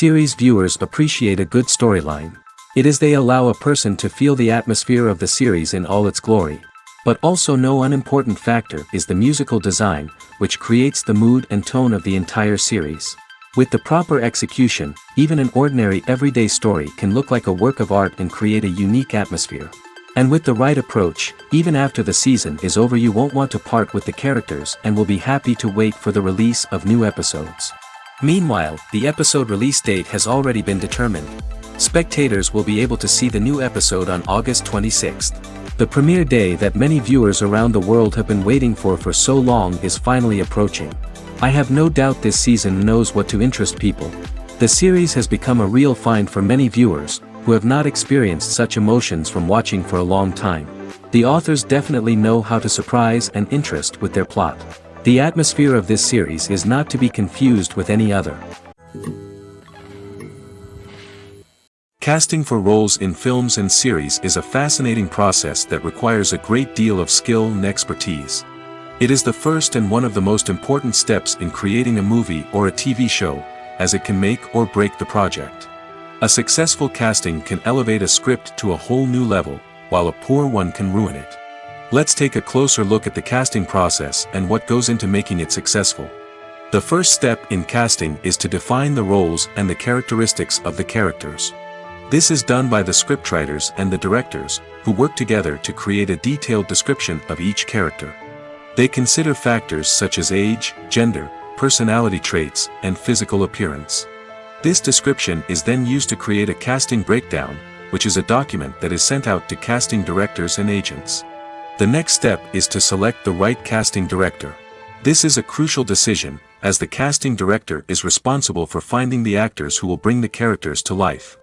Series viewers appreciate a good storyline. It is they allow a person to feel the atmosphere of the series in all its glory. But also no unimportant factor is the musical design, which creates the mood and tone of the entire series. With the proper execution, even an ordinary everyday story can look like a work of art and create a unique atmosphere. And with the right approach, even after the season is over you won't want to part with the characters and will be happy to wait for the release of new episodes. Meanwhile, the episode release date has already been determined. Spectators will be able to see the new episode on August 26th. The premiere day that many viewers around the world have been waiting for so long is finally approaching. I have no doubt this season knows what to interest people. The series has become a real find for many viewers, who have not experienced such emotions from watching for a long time. The authors definitely know how to surprise and interest with their plot. The atmosphere of this series is not to be confused with any other. Casting for roles in films and series is a fascinating process that requires a great deal of skill and expertise. It is the first and one of the most important steps in creating a movie or a TV show, as it can make or break the project. A successful casting can elevate a script to a whole new level, while a poor one can ruin it. Let's take a closer look at the casting process and what goes into making it successful. The first step in casting is to define the roles and the characteristics of the characters. This is done by the scriptwriters and the directors, who work together to create a detailed description of each character. They consider factors such as age, gender, personality traits, and physical appearance. This description is then used to create a casting breakdown, which is a document that is sent out to casting directors and agents. The next step is to select the right casting director. This is a crucial decision, as the casting director is responsible for finding the actors who will bring the characters to life.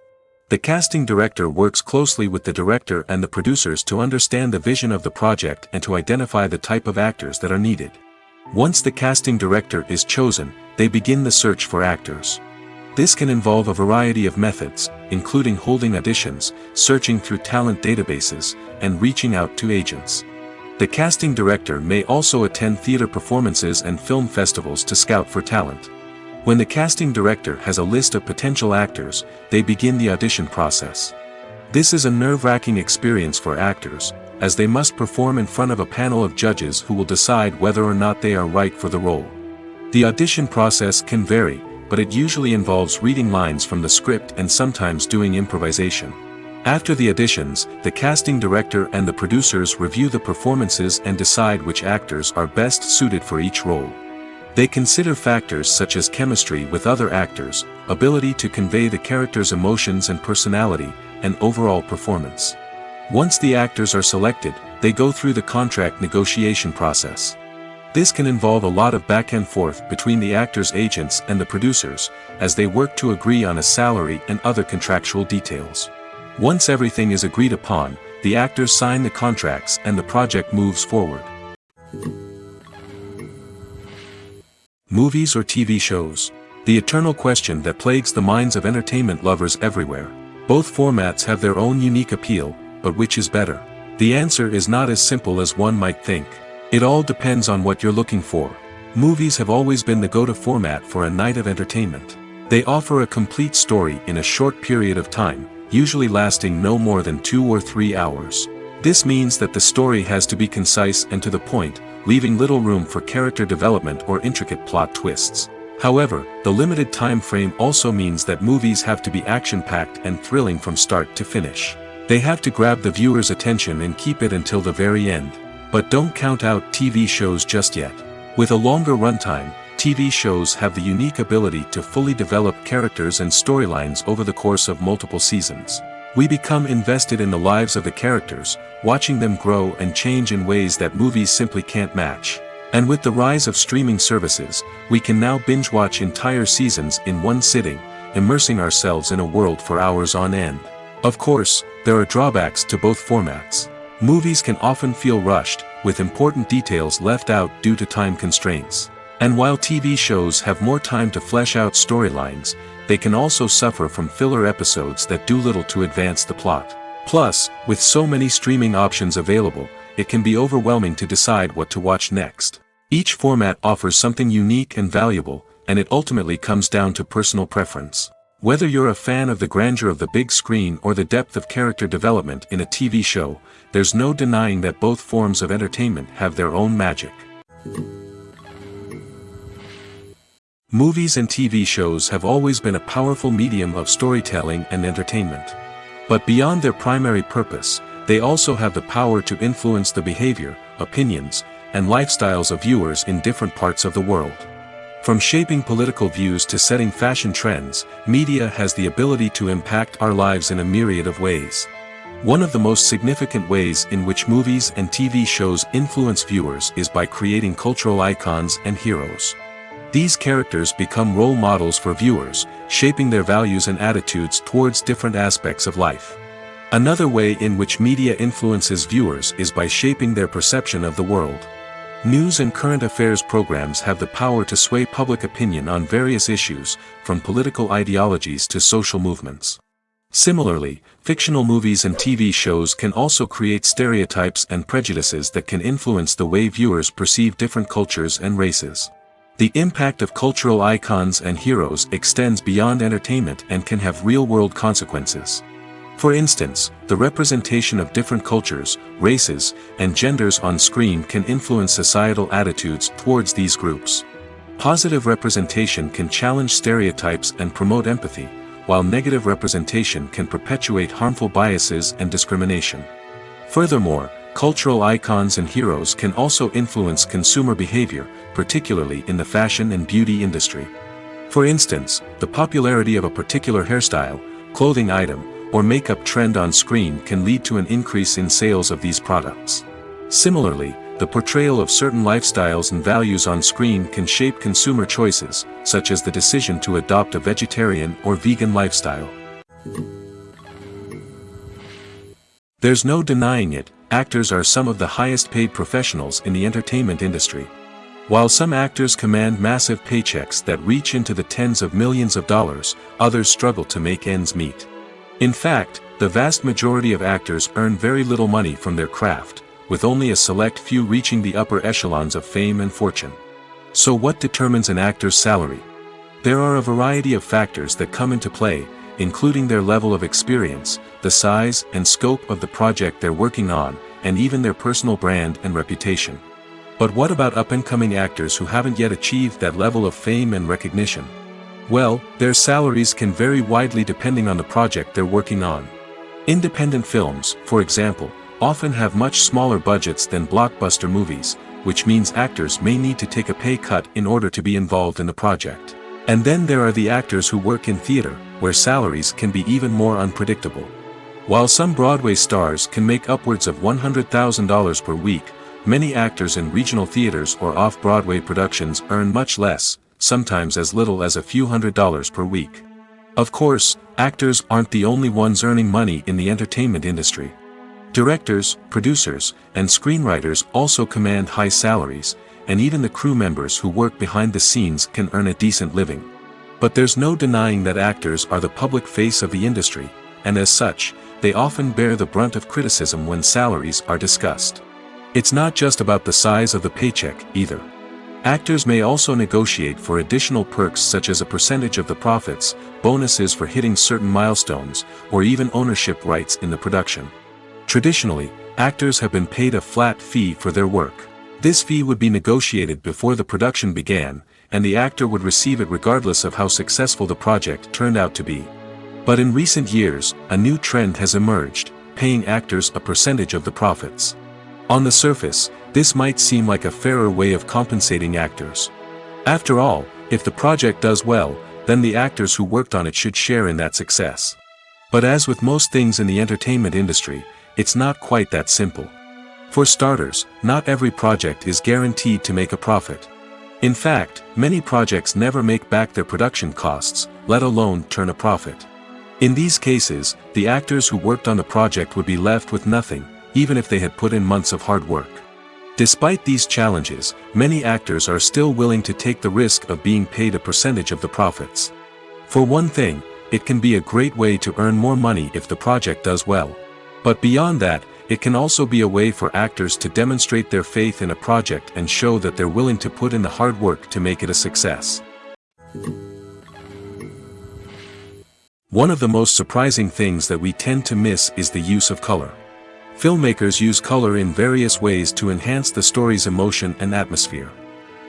The casting director works closely with the director and the producers to understand the vision of the project and to identify the type of actors that are needed. Once the casting director is chosen, they begin the search for actors. This can involve a variety of methods, including holding auditions, searching through talent databases, and reaching out to agents. The casting director may also attend theater performances and film festivals to scout for talent. When the casting director has a list of potential actors, they begin the audition process. This is a nerve-wracking experience for actors, as they must perform in front of a panel of judges who will decide whether or not they are right for the role. The audition process can vary, but it usually involves reading lines from the script and sometimes doing improvisation. After the auditions, the casting director and the producers review the performances and decide which actors are best suited for each role. They consider factors such as chemistry with other actors, ability to convey the character's emotions and personality, and overall performance. Once the actors are selected, they go through the contract negotiation process. This can involve a lot of back and forth between the actors' agents and the producers, as they work to agree on a salary and other contractual details. Once everything is agreed upon, the actors sign the contracts and the project moves forward. Movies or TV shows? The eternal question that plagues the minds of entertainment lovers everywhere. Both formats have their own unique appeal, but which is better? The answer is not as simple as one might think. It all depends on what you're looking for. Movies have always been the go-to format for a night of entertainment. They offer a complete story in a short period of time, usually lasting no more than 2 or 3 hours. This means that the story has to be concise and to the point, leaving little room for character development or intricate plot twists. However, the limited time frame also means that movies have to be action-packed and thrilling from start to finish. They have to grab the viewer's attention and keep it until the very end. But don't count out TV shows just yet. With a longer runtime, TV shows have the unique ability to fully develop characters and storylines over the course of multiple seasons. We become invested in the lives of the characters, watching them grow and change in ways that movies simply can't match. And with the rise of streaming services, we can now binge-watch entire seasons in one sitting, immersing ourselves in a world for hours on end. Of course, there are drawbacks to both formats. Movies can often feel rushed, with important details left out due to time constraints. And while TV shows have more time to flesh out storylines, they can also suffer from filler episodes that do little to advance the plot. Plus, with so many streaming options available, it can be overwhelming to decide what to watch next. Each format offers something unique and valuable, and it ultimately comes down to personal preference. Whether you're a fan of the grandeur of the big screen or the depth of character development in a TV show, there's no denying that both forms of entertainment have their own magic. Movies and TV shows have always been a powerful medium of storytelling and entertainment. But beyond their primary purpose, they also have the power to influence the behavior, opinions, and lifestyles of viewers in different parts of the world. From shaping political views to setting fashion trends, media has the ability to impact our lives in a myriad of ways. One of the most significant ways in which movies and TV shows influence viewers is by creating cultural icons and heroes. These characters become role models for viewers, shaping their values and attitudes towards different aspects of life. Another way in which media influences viewers is by shaping their perception of the world. News and current affairs programs have the power to sway public opinion on various issues, from political ideologies to social movements. Similarly, fictional movies and TV shows can also create stereotypes and prejudices that can influence the way viewers perceive different cultures and races. The impact of cultural icons and heroes extends beyond entertainment and can have real-world consequences. For instance, the representation of different cultures, races, and genders on screen can influence societal attitudes towards these groups. Positive representation can challenge stereotypes and promote empathy, while negative representation can perpetuate harmful biases and discrimination. Furthermore, cultural icons and heroes can also influence consumer behavior, particularly in the fashion and beauty industry. For instance, the popularity of a particular hairstyle, clothing item, or makeup trend on screen can lead to an increase in sales of these products. Similarly, the portrayal of certain lifestyles and values on screen can shape consumer choices, such as the decision to adopt a vegetarian or vegan lifestyle. There's no denying it, actors are some of the highest paid professionals in the entertainment industry. While some actors command massive paychecks that reach into the tens of millions of dollars, others struggle to make ends meet. In fact, the vast majority of actors earn very little money from their craft, with only a select few reaching the upper echelons of fame and fortune. So what determines an actor's salary? There are a variety of factors that come into play, including their level of experience, the size and scope of the project they're working on, and even their personal brand and reputation. But what about up-and-coming actors who haven't yet achieved that level of fame and recognition? Well, their salaries can vary widely depending on the project they're working on. Independent films, for example, often have much smaller budgets than blockbuster movies, which means actors may need to take a pay cut in order to be involved in the project. And then there are the actors who work in theater, where salaries can be even more unpredictable. While some Broadway stars can make upwards of $100,000 per week, many actors in regional theaters or off-Broadway productions earn much less, sometimes as little as a few $100s per week. Of course, actors aren't the only ones earning money in the entertainment industry. Directors, producers, and screenwriters also command high salaries, and even the crew members who work behind the scenes can earn a decent living. But there's no denying that actors are the public face of the industry, and as such, they often bear the brunt of criticism when salaries are discussed. It's not just about the size of the paycheck, either. Actors may also negotiate for additional perks such as a percentage of the profits, bonuses for hitting certain milestones, or even ownership rights in the production. Traditionally, actors have been paid a flat fee for their work. This fee would be negotiated before the production began, and the actor would receive it regardless of how successful the project turned out to be. But in recent years, a new trend has emerged, paying actors a percentage of the profits. On the surface, this might seem like a fairer way of compensating actors. After all, if the project does well, then the actors who worked on it should share in that success. But as with most things in the entertainment industry, it's not quite that simple. For starters, not every project is guaranteed to make a profit. In fact, many projects never make back their production costs, let alone turn a profit. In these cases, the actors who worked on the project would be left with nothing, even if they had put in months of hard work. Despite these challenges, many actors are still willing to take the risk of being paid a percentage of the profits. For one thing, it can be a great way to earn more money if the project does well. But beyond that, it can also be a way for actors to demonstrate their faith in a project and show that they're willing to put in the hard work to make it a success. One of the most surprising things that we tend to miss is the use of color. Filmmakers use color in various ways to enhance the story's emotion and atmosphere.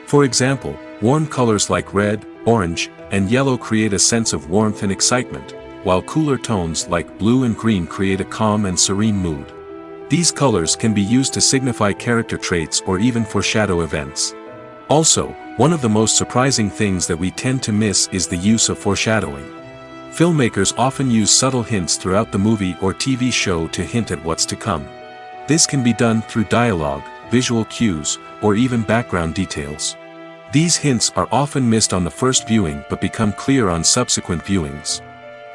For example, warm colors like red, orange, and yellow create a sense of warmth and excitement, while cooler tones like blue and green create a calm and serene mood. These colors can be used to signify character traits or even foreshadow events. Also, one of the most surprising things that we tend to miss is the use of foreshadowing. Filmmakers often use subtle hints throughout the movie or TV show to hint at what's to come. This can be done through dialogue, visual cues, or even background details. These hints are often missed on the first viewing but become clear on subsequent viewings.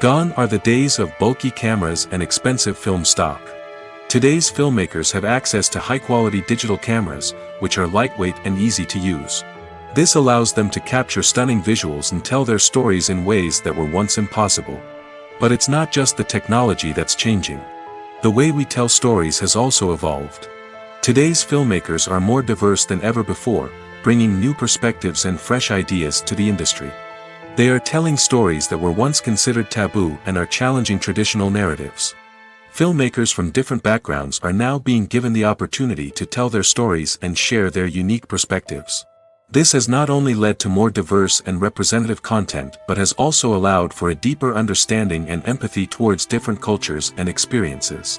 Gone are the days of bulky cameras and expensive film stock. Today's filmmakers have access to high-quality digital cameras, which are lightweight and easy to use. This allows them to capture stunning visuals and tell their stories in ways that were once impossible. But it's not just the technology that's changing. The way we tell stories has also evolved. Today's filmmakers are more diverse than ever before, bringing new perspectives and fresh ideas to the industry. They are telling stories that were once considered taboo and are challenging traditional narratives. Filmmakers from different backgrounds are now being given the opportunity to tell their stories and share their unique perspectives. This has not only led to more diverse and representative content but has also allowed for a deeper understanding and empathy towards different cultures and experiences.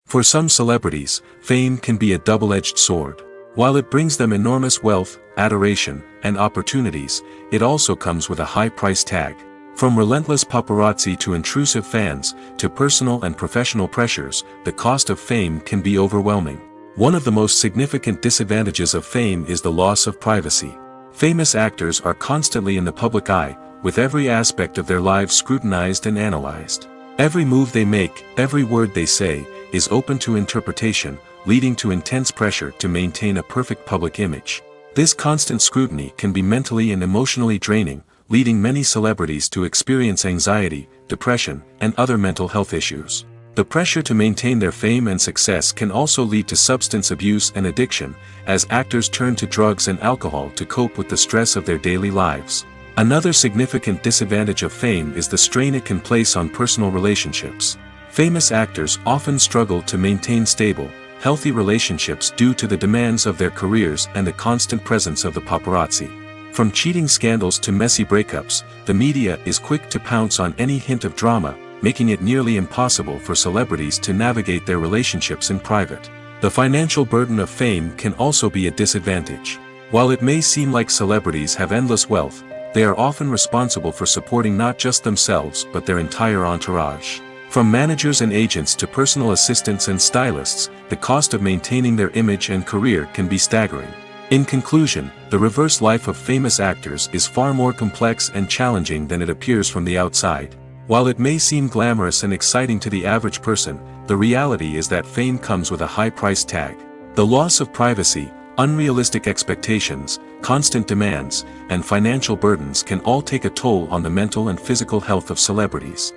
For some celebrities, fame can be a double-edged sword. While it brings them enormous wealth, adoration, and opportunities, it also comes with a high price tag. From relentless paparazzi to intrusive fans, to personal and professional pressures, the cost of fame can be overwhelming. One of the most significant disadvantages of fame is the loss of privacy. Famous actors are constantly in the public eye, with every aspect of their lives scrutinized and analyzed. Every move they make, every word they say, is open to interpretation, leading to intense pressure to maintain a perfect public image. This constant scrutiny can be mentally and emotionally draining, leading many celebrities to experience anxiety, depression, and other mental health issues. The pressure to maintain their fame and success can also lead to substance abuse and addiction, as actors turn to drugs and alcohol to cope with the stress of their daily lives. Another significant disadvantage of fame is the strain it can place on personal relationships. Famous actors often struggle to maintain stable, healthy relationships due to the demands of their careers and the constant presence of the paparazzi. From cheating scandals to messy breakups, the media is quick to pounce on any hint of drama, making it nearly impossible for celebrities to navigate their relationships in private. The financial burden of fame can also be a disadvantage. While it may seem like celebrities have endless wealth, they are often responsible for supporting not just themselves but their entire entourage. From managers and agents to personal assistants and stylists, the cost of maintaining their image and career can be staggering. In conclusion, the reverse life of famous actors is far more complex and challenging than it appears from the outside. While it may seem glamorous and exciting to the average person, the reality is that fame comes with a high price tag. The loss of privacy, unrealistic expectations, constant demands, and financial burdens can all take a toll on the mental and physical health of celebrities.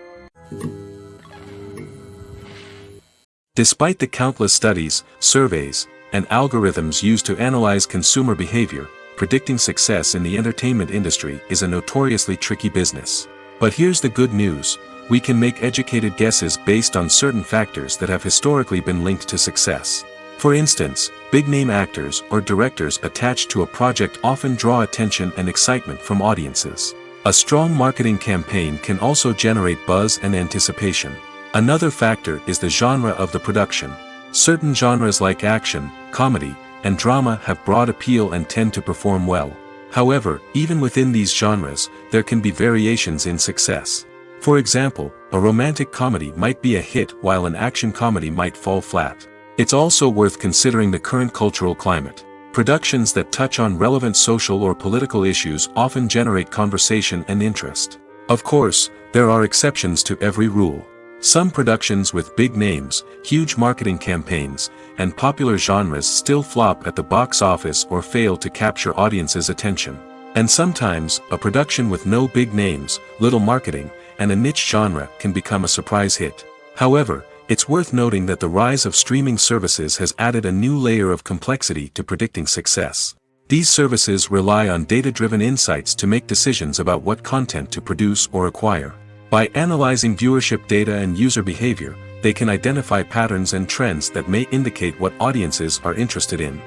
Despite the countless studies, surveys, and algorithms used to analyze consumer behavior, predicting success in the entertainment industry is a notoriously tricky business. But here's the good news: we can make educated guesses based on certain factors that have historically been linked to success. For instance, big-name actors or directors attached to a project often draw attention and excitement from audiences. A strong marketing campaign can also generate buzz and anticipation. Another factor is the genre of the production. Certain genres like action, comedy, and drama have broad appeal and tend to perform well. However, even within these genres, there can be variations in success. For example, a romantic comedy might be a hit while an action comedy might fall flat. It's also worth considering the current cultural climate. Productions that touch on relevant social or political issues often generate conversation and interest. Of course, there are exceptions to every rule. Some productions with big names, huge marketing campaigns, and popular genres still flop at the box office or fail to capture audiences' attention. And sometimes, a production with no big names, little marketing, and a niche genre can become a surprise hit. However, it's worth noting that the rise of streaming services has added a new layer of complexity to predicting success. These services rely on data-driven insights to make decisions about what content to produce or acquire. By analyzing viewership data and user behavior, they can identify patterns and trends that may indicate what audiences are interested in.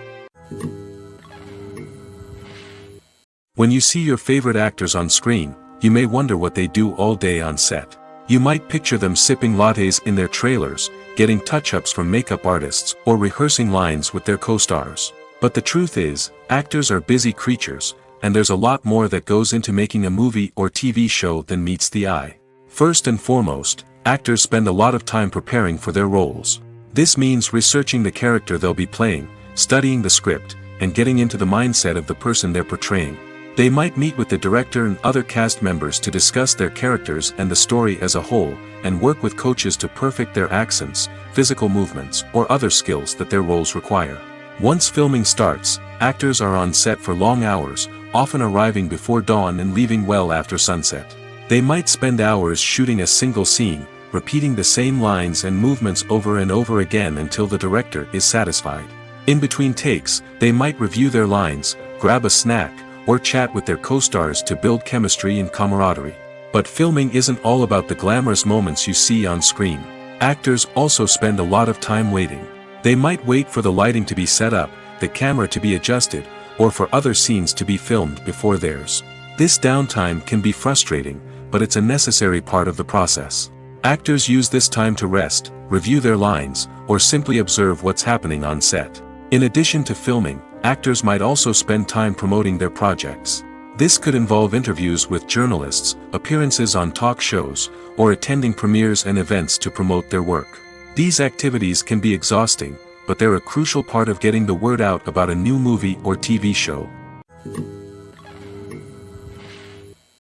When you see your favorite actors on screen, you may wonder what they do all day on set. You might picture them sipping lattes in their trailers, getting touch-ups from makeup artists, or rehearsing lines with their co-stars. But the truth is, actors are busy creatures, and there's a lot more that goes into making a movie or TV show than meets the eye. First and foremost, actors spend a lot of time preparing for their roles. This means researching the character they'll be playing, studying the script, and getting into the mindset of the person they're portraying. They might meet with the director and other cast members to discuss their characters and the story as a whole, and work with coaches to perfect their accents, physical movements, or other skills that their roles require. Once filming starts, actors are on set for long hours, often arriving before dawn and leaving well after sunset. They might spend hours shooting a single scene, repeating the same lines and movements over and over again until the director is satisfied. In between takes, they might review their lines, grab a snack, or chat with their co-stars to build chemistry and camaraderie. But filming isn't all about the glamorous moments you see on screen. Actors also spend a lot of time waiting. They might wait for the lighting to be set up, the camera to be adjusted, or for other scenes to be filmed before theirs. This downtime can be frustrating, but it's a necessary part of the process. Actors use this time to rest, review their lines, or simply observe what's happening on set. In addition to filming, actors might also spend time promoting their projects. This could involve interviews with journalists, appearances on talk shows, or attending premieres and events to promote their work. These activities can be exhausting, but they're a crucial part of getting the word out about a new movie or TV show.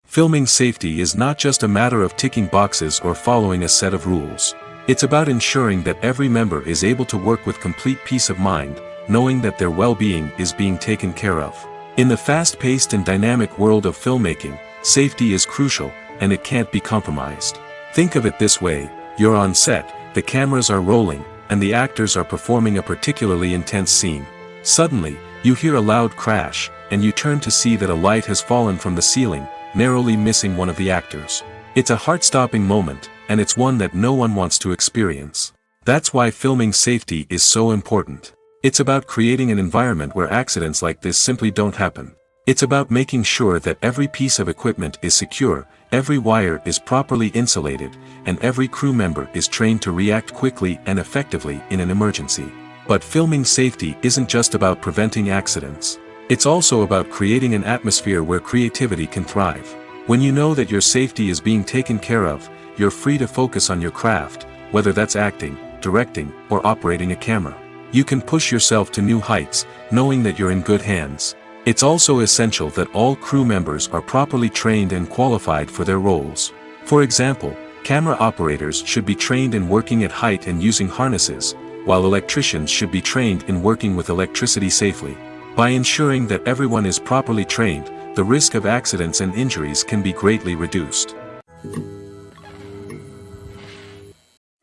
Filming safety is not just a matter of ticking boxes or following a set of rules. It's about ensuring that every member is able to work with complete peace of mind, knowing that their well-being is being taken care of. In the fast-paced and dynamic world of filmmaking, safety is crucial, and it can't be compromised. Think of it this way: you're on set, the cameras are rolling, and the actors are performing a particularly intense scene. Suddenly, you hear a loud crash, and you turn to see that a light has fallen from the ceiling, narrowly missing one of the actors. It's a heart-stopping moment, and it's one that no one wants to experience. That's why filming safety is so important. It's about creating an environment where accidents like this simply don't happen. It's about making sure that every piece of equipment is secure, every wire is properly insulated, and every crew member is trained to react quickly and effectively in an emergency. But filming safety isn't just about preventing accidents. It's also about creating an atmosphere where creativity can thrive. When you know that your safety is being taken care of, you're free to focus on your craft, whether that's acting, directing, or operating a camera. You can push yourself to new heights, knowing that you're in good hands. It's also essential that all crew members are properly trained and qualified for their roles. For example, camera operators should be trained in working at height and using harnesses, while electricians should be trained in working with electricity safely. By ensuring that everyone is properly trained, the risk of accidents and injuries can be greatly reduced.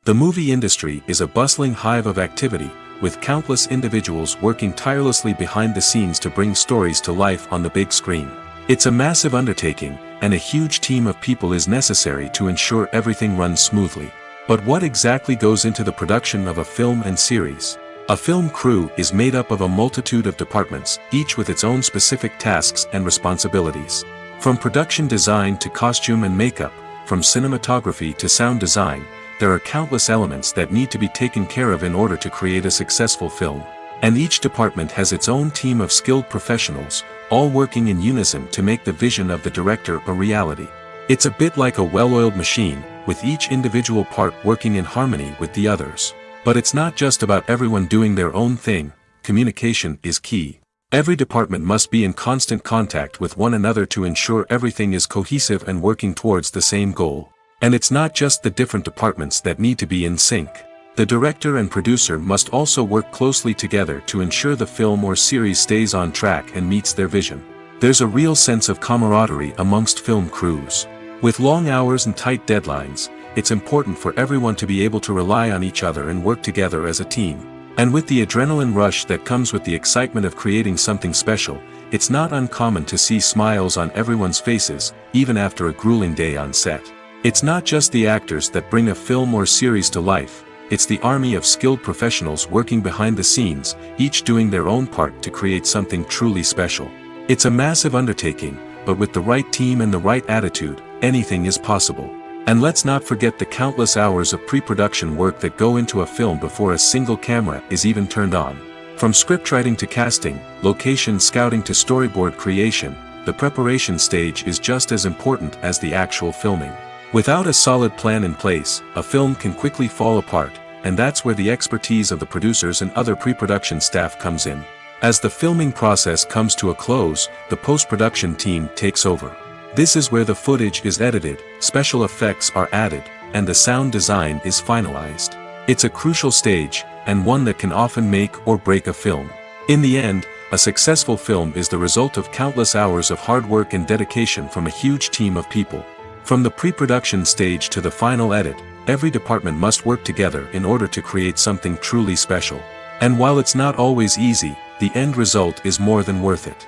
The movie industry is a bustling hive of activity, with countless individuals working tirelessly behind the scenes to bring stories to life on the big screen. It's a massive undertaking, and a huge team of people is necessary to ensure everything runs smoothly. But what exactly goes into the production of a film and series? A film crew is made up of a multitude of departments, each with its own specific tasks and responsibilities. From production design to costume and makeup, from cinematography to sound design, there are countless elements that need to be taken care of in order to create a successful film. And each department has its own team of skilled professionals, all working in unison to make the vision of the director a reality. It's a bit like a well-oiled machine, with each individual part working in harmony with the others. But it's not just about everyone doing their own thing. Communication is key. Every department must be in constant contact with one another to ensure everything is cohesive and working towards the same goal. And it's not just the different departments that need to be in sync. The director and producer must also work closely together to ensure the film or series stays on track and meets their vision. There's a real sense of camaraderie amongst film crews. With long hours and tight deadlines, it's important for everyone to be able to rely on each other and work together as a team. And with the adrenaline rush that comes with the excitement of creating something special, it's not uncommon to see smiles on everyone's faces, even after a grueling day on set. It's not just the actors that bring a film or series to life, it's the army of skilled professionals working behind the scenes, each doing their own part to create something truly special. It's a massive undertaking, but with the right team and the right attitude, anything is possible. And let's not forget the countless hours of pre-production work that go into a film before a single camera is even turned on. From scriptwriting to casting, location scouting to storyboard creation, the preparation stage is just as important as the actual filming. Without a solid plan in place, a film can quickly fall apart, and that's where the expertise of the producers and other pre-production staff comes in. As the filming process comes to a close, the post-production team takes over. This is where the footage is edited, special effects are added, and the sound design is finalized. It's a crucial stage, and one that can often make or break a film. In the end, a successful film is the result of countless hours of hard work and dedication from a huge team of people. From the pre-production stage to the final edit, every department must work together in order to create something truly special. And while it's not always easy, the end result is more than worth it.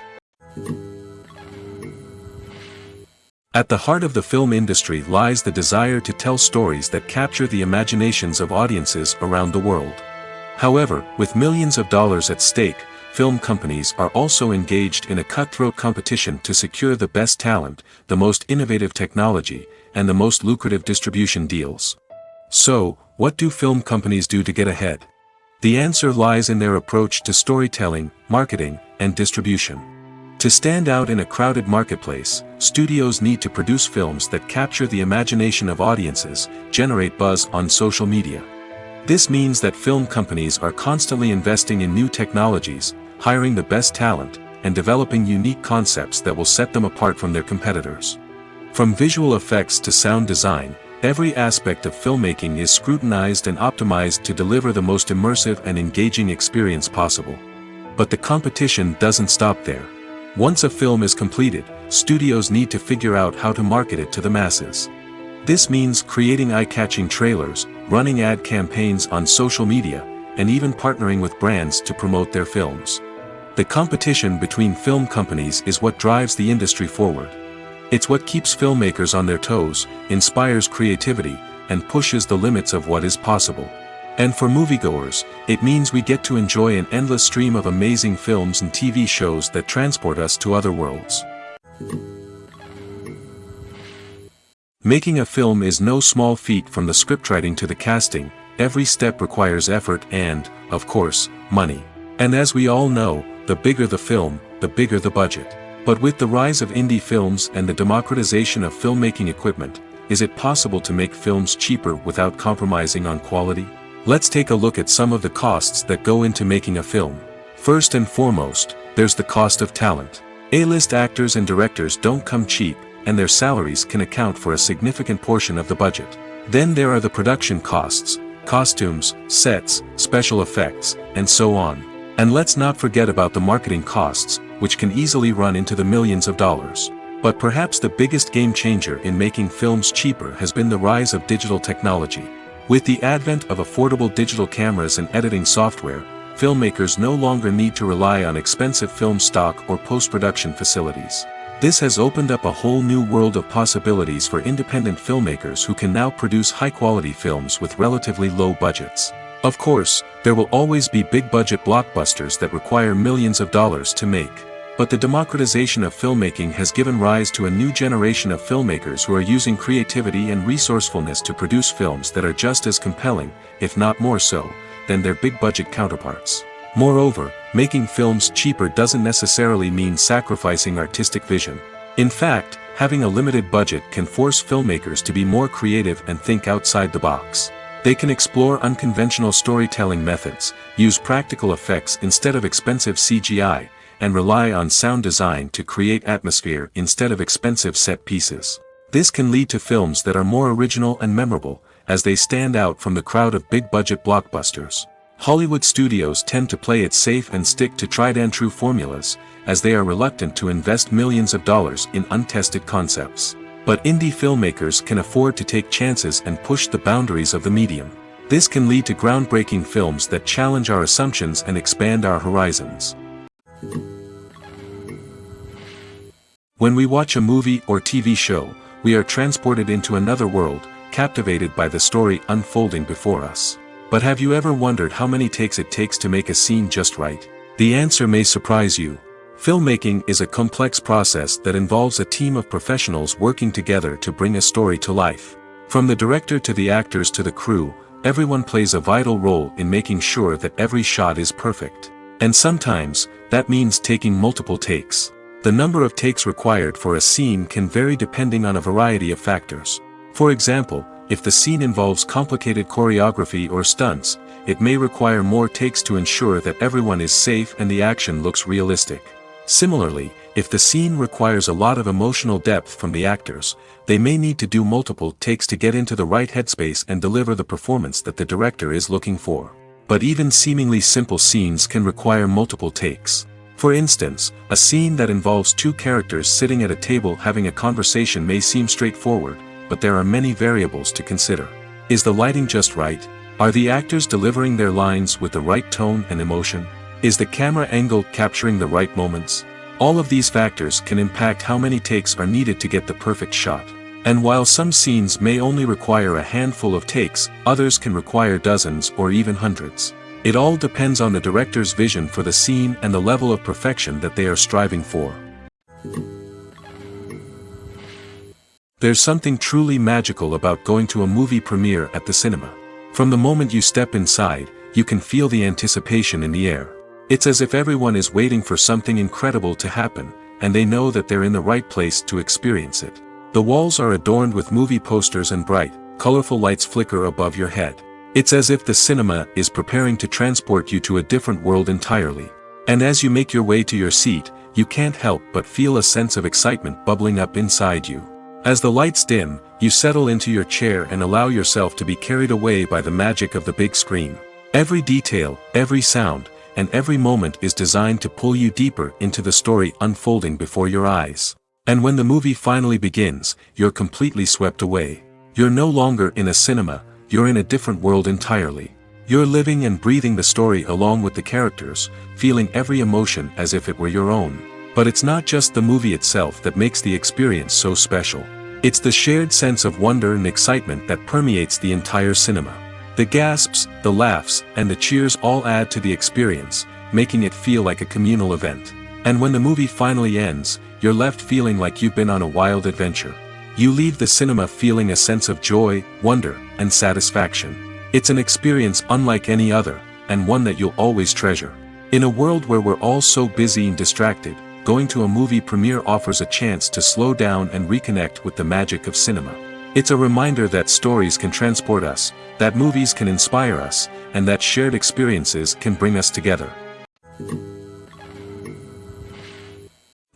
At the heart of the film industry lies the desire to tell stories that capture the imaginations of audiences around the world. However, with millions of dollars at stake, film companies are also engaged in a cutthroat competition to secure the best talent, the most innovative technology, and the most lucrative distribution deals. So, what do film companies do to get ahead? The answer lies in their approach to storytelling, marketing, and distribution. To stand out in a crowded marketplace, studios need to produce films that capture the imagination of audiences, generate buzz on social media. This means that film companies are constantly investing in new technologies, hiring the best talent, and developing unique concepts that will set them apart from their competitors. From visual effects to sound design, every aspect of filmmaking is scrutinized and optimized to deliver the most immersive and engaging experience possible. But the competition doesn't stop there. Once a film is completed, studios need to figure out how to market it to the masses. This means creating eye-catching trailers, running ad campaigns on social media, and even partnering with brands to promote their films. The competition between film companies is what drives the industry forward. It's what keeps filmmakers on their toes, inspires creativity, and pushes the limits of what is possible. And for moviegoers, it means we get to enjoy an endless stream of amazing films and TV shows that transport us to other worlds. Making a film is no small feat. From the scriptwriting to the casting, every step requires effort and, of course, money. And as we all know, the bigger the film, the bigger the budget. But with the rise of indie films and the democratization of filmmaking equipment, is it possible to make films cheaper without compromising on quality? Let's take a look at some of the costs that go into making a film. First and foremost, there's the cost of talent. A-list actors and directors don't come cheap, and their salaries can account for a significant portion of the budget. Then there are the production costs, costumes, sets, special effects, and so on. And let's not forget about the marketing costs, which can easily run into the millions of dollars. But perhaps the biggest game changer in making films cheaper has been the rise of digital technology. With the advent of affordable digital cameras and editing software, filmmakers no longer need to rely on expensive film stock or post-production facilities. This has opened up a whole new world of possibilities for independent filmmakers who can now produce high-quality films with relatively low budgets. Of course, there will always be big-budget blockbusters that require millions of dollars to make. But the democratization of filmmaking has given rise to a new generation of filmmakers who are using creativity and resourcefulness to produce films that are just as compelling, if not more so, than their big-budget counterparts. Moreover, making films cheaper doesn't necessarily mean sacrificing artistic vision. In fact, having a limited budget can force filmmakers to be more creative and think outside the box. They can explore unconventional storytelling methods, use practical effects instead of expensive CGI, and rely on sound design to create atmosphere instead of expensive set pieces. This can lead to films that are more original and memorable, as they stand out from the crowd of big-budget blockbusters. Hollywood studios tend to play it safe and stick to tried-and-true formulas, as they are reluctant to invest millions of dollars in untested concepts. But indie filmmakers can afford to take chances and push the boundaries of the medium. This can lead to groundbreaking films that challenge our assumptions and expand our horizons. When we watch a movie or TV show, we are transported into another world, captivated by the story unfolding before us. But have you ever wondered how many takes it takes to make a scene just right? The answer may surprise you. Filmmaking is a complex process that involves a team of professionals working together to bring a story to life. From the director to the actors to the crew, everyone plays a vital role in making sure that every shot is perfect. And sometimes, that means taking multiple takes. The number of takes required for a scene can vary depending on a variety of factors. For example, if the scene involves complicated choreography or stunts, it may require more takes to ensure that everyone is safe and the action looks realistic. Similarly, if the scene requires a lot of emotional depth from the actors, they may need to do multiple takes to get into the right headspace and deliver the performance that the director is looking for. But even seemingly simple scenes can require multiple takes. For instance, a scene that involves two characters sitting at a table having a conversation may seem straightforward, but there are many variables to consider. Is the lighting just right? Are the actors delivering their lines with the right tone and emotion? Is the camera angle capturing the right moments? All of these factors can impact how many takes are needed to get the perfect shot. And while some scenes may only require a handful of takes, others can require dozens or even hundreds. It all depends on the director's vision for the scene and the level of perfection that they are striving for. There's something truly magical about going to a movie premiere at the cinema. From the moment you step inside, you can feel the anticipation in the air. It's as if everyone is waiting for something incredible to happen, and they know that they're in the right place to experience it. The walls are adorned with movie posters and bright, colorful lights flicker above your head. It's as if the cinema is preparing to transport you to a different world entirely. And as you make your way to your seat, you can't help but feel a sense of excitement bubbling up inside you. As the lights dim, you settle into your chair and allow yourself to be carried away by the magic of the big screen. Every detail, every sound, and every moment is designed to pull you deeper into the story unfolding before your eyes. And when the movie finally begins, you're completely swept away. You're no longer in a cinema, you're in a different world entirely. You're living and breathing the story along with the characters, feeling every emotion as if it were your own. But it's not just the movie itself that makes the experience so special. It's the shared sense of wonder and excitement that permeates the entire cinema. The gasps, the laughs, and the cheers all add to the experience, making it feel like a communal event. And when the movie finally ends, you're left feeling like you've been on a wild adventure. You leave the cinema feeling a sense of joy, wonder, and satisfaction. It's an experience unlike any other, and one that you'll always treasure. In a world where we're all so busy and distracted, going to a movie premiere offers a chance to slow down and reconnect with the magic of cinema. It's a reminder that stories can transport us, that movies can inspire us, and that shared experiences can bring us together.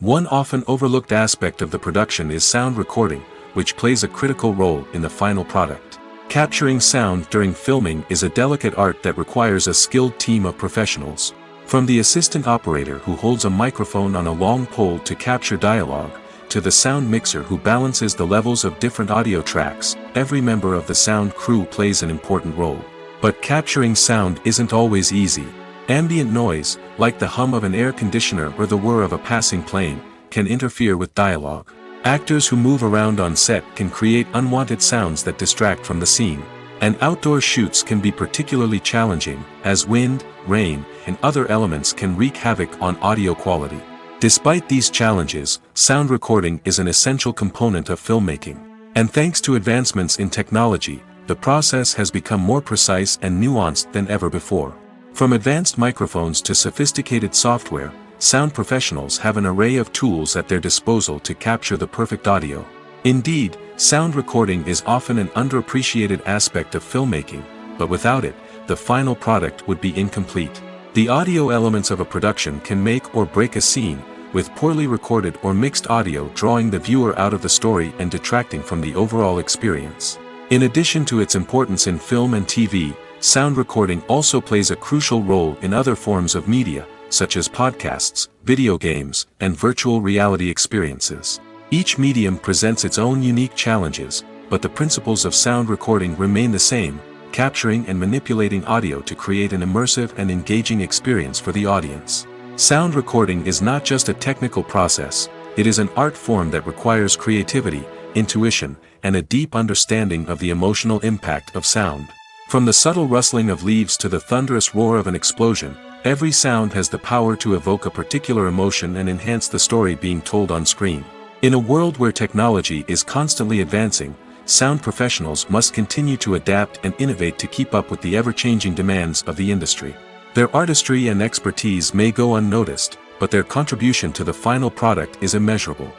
One often overlooked aspect of the production is sound recording, which plays a critical role in the final product. Capturing sound during filming is a delicate art that requires a skilled team of professionals. From the assistant operator who holds a microphone on a long pole to capture dialogue, to the sound mixer who balances the levels of different audio tracks, every member of the sound crew plays an important role. But capturing sound isn't always easy. Ambient noise, like the hum of an air conditioner or the whir of a passing plane, can interfere with dialogue. Actors who move around on set can create unwanted sounds that distract from the scene. And outdoor shoots can be particularly challenging, as wind, rain, and other elements can wreak havoc on audio quality. Despite these challenges, sound recording is an essential component of filmmaking. And thanks to advancements in technology, the process has become more precise and nuanced than ever before. From advanced microphones to sophisticated software, sound professionals have an array of tools at their disposal to capture the perfect audio. Indeed, sound recording is often an underappreciated aspect of filmmaking, but without it, the final product would be incomplete. The audio elements of a production can make or break a scene, with poorly recorded or mixed audio drawing the viewer out of the story and detracting from the overall experience. In addition to its importance in film and TV, sound recording also plays a crucial role in other forms of media, such as podcasts, video games, and virtual reality experiences. Each medium presents its own unique challenges, but the principles of sound recording remain the same: capturing and manipulating audio to create an immersive and engaging experience for the audience. Sound recording is not just a technical process, it is an art form that requires creativity, intuition, and a deep understanding of the emotional impact of sound. From the subtle rustling of leaves to the thunderous roar of an explosion, every sound has the power to evoke a particular emotion and enhance the story being told on screen. In a world where technology is constantly advancing, sound professionals must continue to adapt and innovate to keep up with the ever-changing demands of the industry. Their artistry and expertise may go unnoticed, but their contribution to the final product is immeasurable.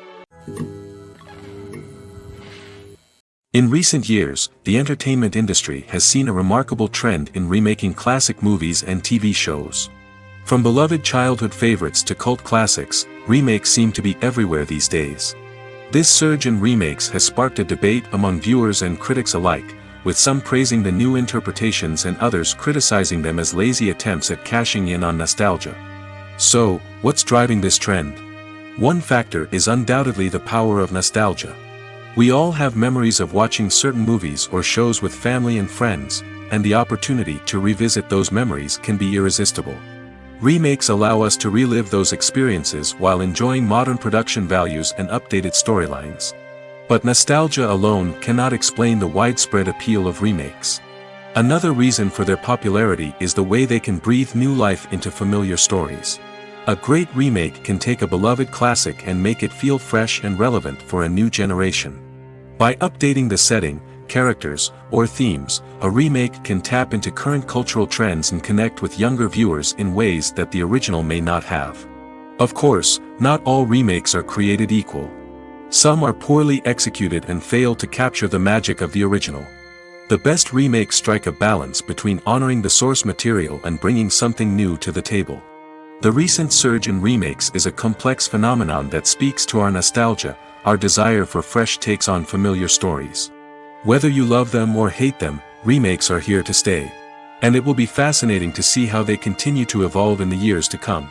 In recent years, the entertainment industry has seen a remarkable trend in remaking classic movies and TV shows. From beloved childhood favorites to cult classics, remakes seem to be everywhere these days. This surge in remakes has sparked a debate among viewers and critics alike, with some praising the new interpretations and others criticizing them as lazy attempts at cashing in on nostalgia. So, what's driving this trend? One factor is undoubtedly the power of nostalgia. We all have memories of watching certain movies or shows with family and friends, and the opportunity to revisit those memories can be irresistible. Remakes allow us to relive those experiences while enjoying modern production values and updated storylines. But nostalgia alone cannot explain the widespread appeal of remakes. Another reason for their popularity is the way they can breathe new life into familiar stories. A great remake can take a beloved classic and make it feel fresh and relevant for a new generation. By updating the setting, characters, or themes, a remake can tap into current cultural trends and connect with younger viewers in ways that the original may not have. Of course, not all remakes are created equal. Some are poorly executed and fail to capture the magic of the original. The best remakes strike a balance between honoring the source material and bringing something new to the table. The recent surge in remakes is a complex phenomenon that speaks to our nostalgia, our desire for fresh takes on familiar stories. Whether you love them or hate them, remakes are here to stay. And it will be fascinating to see how they continue to evolve in the years to come.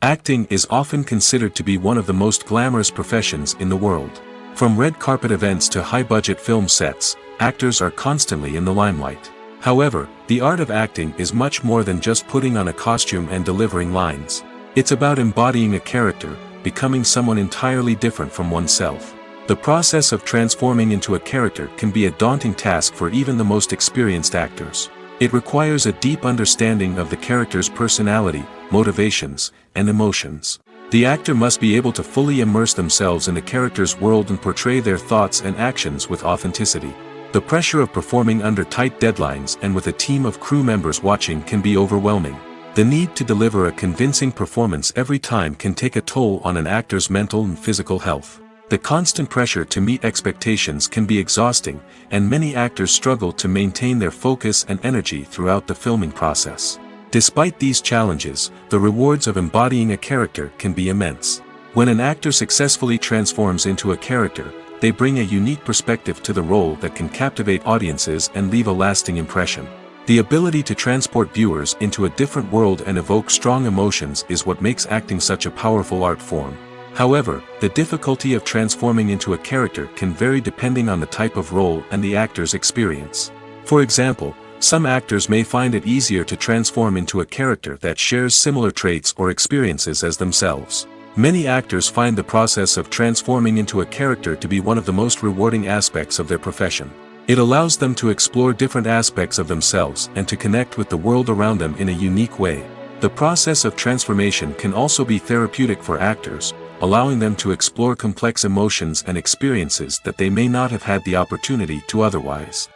Acting is often considered to be one of the most glamorous professions in the world. From red carpet events to high-budget film sets, actors are constantly in the limelight. However, the art of acting is much more than just putting on a costume and delivering lines. It's about embodying a character, becoming someone entirely different from oneself. The process of transforming into a character can be a daunting task for even the most experienced actors. It requires a deep understanding of the character's personality, motivations, and emotions. The actor must be able to fully immerse themselves in the character's world and portray their thoughts and actions with authenticity. The pressure of performing under tight deadlines and with a team of crew members watching can be overwhelming. The need to deliver a convincing performance every time can take a toll on an actor's mental and physical health. The constant pressure to meet expectations can be exhausting, and many actors struggle to maintain their focus and energy throughout the filming process. Despite these challenges, the rewards of embodying a character can be immense. When an actor successfully transforms into a character, they bring a unique perspective to the role that can captivate audiences and leave a lasting impression. The ability to transport viewers into a different world and evoke strong emotions is what makes acting such a powerful art form. However, the difficulty of transforming into a character can vary depending on the type of role and the actor's experience. For example, some actors may find it easier to transform into a character that shares similar traits or experiences as themselves. Many actors find the process of transforming into a character to be one of the most rewarding aspects of their profession. It allows them to explore different aspects of themselves and to connect with the world around them in a unique way. The process of transformation can also be therapeutic for actors, allowing them to explore complex emotions and experiences that they may not have had the opportunity to otherwise.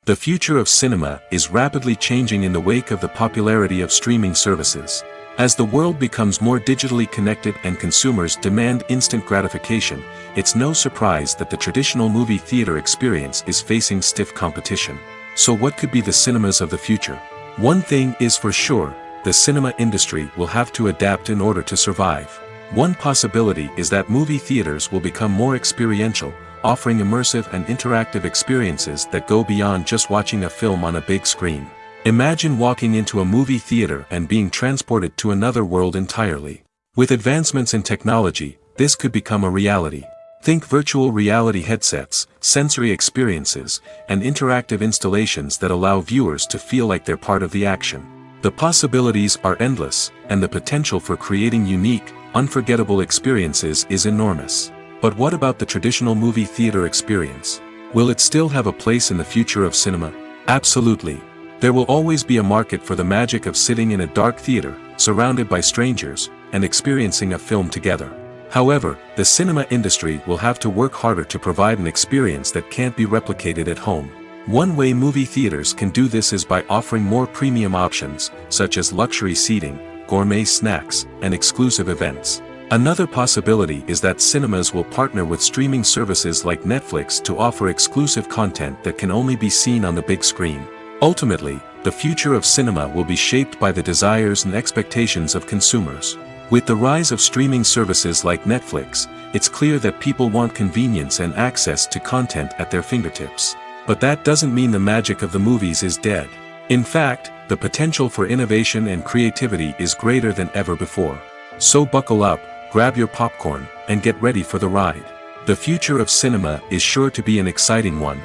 The future of cinema is rapidly changing in the wake of the popularity of streaming services. As the world becomes more digitally connected and consumers demand instant gratification, it's no surprise that the traditional movie theater experience is facing stiff competition. So what could be the cinemas of the future? One thing is for sure, the cinema industry will have to adapt in order to survive. One possibility is that movie theaters will become more experiential, offering immersive and interactive experiences that go beyond just watching a film on a big screen. Imagine walking into a movie theater and being transported to another world entirely. With advancements in technology, this could become a reality. Think virtual reality headsets, sensory experiences, and interactive installations that allow viewers to feel like they're part of the action. The possibilities are endless, and the potential for creating unique, unforgettable experiences is enormous. But what about the traditional movie theater experience? Will it still have a place in the future of cinema? Absolutely. There will always be a market for the magic of sitting in a dark theater, surrounded by strangers, and experiencing a film together. However, the cinema industry will have to work harder to provide an experience that can't be replicated at home. One way movie theaters can do this is by offering more premium options, such as luxury seating, gourmet snacks, and exclusive events. Another possibility is that cinemas will partner with streaming services like Netflix to offer exclusive content that can only be seen on the big screen. Ultimately, the future of cinema will be shaped by the desires and expectations of consumers. With the rise of streaming services like Netflix, it's clear that people want convenience and access to content at their fingertips. But that doesn't mean the magic of the movies is dead. In fact, the potential for innovation and creativity is greater than ever before. So buckle up, grab your popcorn, and get ready for the ride. The future of cinema is sure to be an exciting one.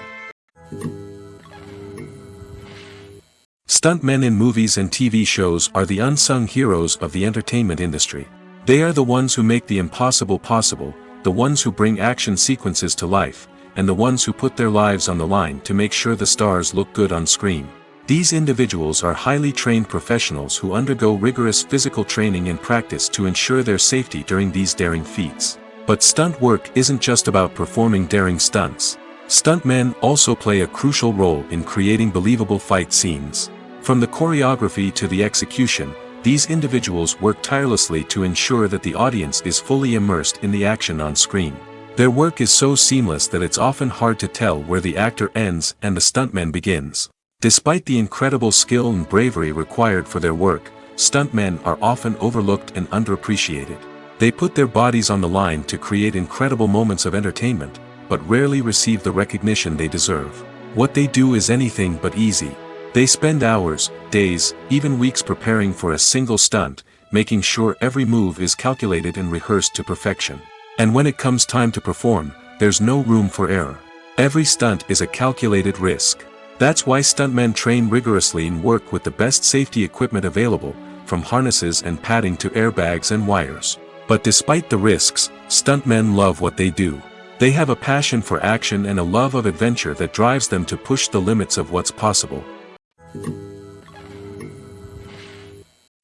Stuntmen in movies and TV shows are the unsung heroes of the entertainment industry. They are the ones who make the impossible possible, the ones who bring action sequences to life, and the ones who put their lives on the line to make sure the stars look good on screen. These individuals are highly trained professionals who undergo rigorous physical training and practice to ensure their safety during these daring feats. But stunt work isn't just about performing daring stunts. Stuntmen also play a crucial role in creating believable fight scenes. From the choreography to the execution, these individuals work tirelessly to ensure that the audience is fully immersed in the action on screen. Their work is so seamless that it's often hard to tell where the actor ends and the stuntman begins. Despite the incredible skill and bravery required for their work, stuntmen are often overlooked and underappreciated. They put their bodies on the line to create incredible moments of entertainment, but rarely receive the recognition they deserve. What they do is anything but easy. They spend hours, days, even weeks preparing for a single stunt, making sure every move is calculated and rehearsed to perfection. And when it comes time to perform, there's no room for error. Every stunt is a calculated risk. That's why stuntmen train rigorously and work with the best safety equipment available, from harnesses and padding to airbags and wires. But despite the risks, stuntmen love what they do. They have a passion for action and a love of adventure that drives them to push the limits of what's possible.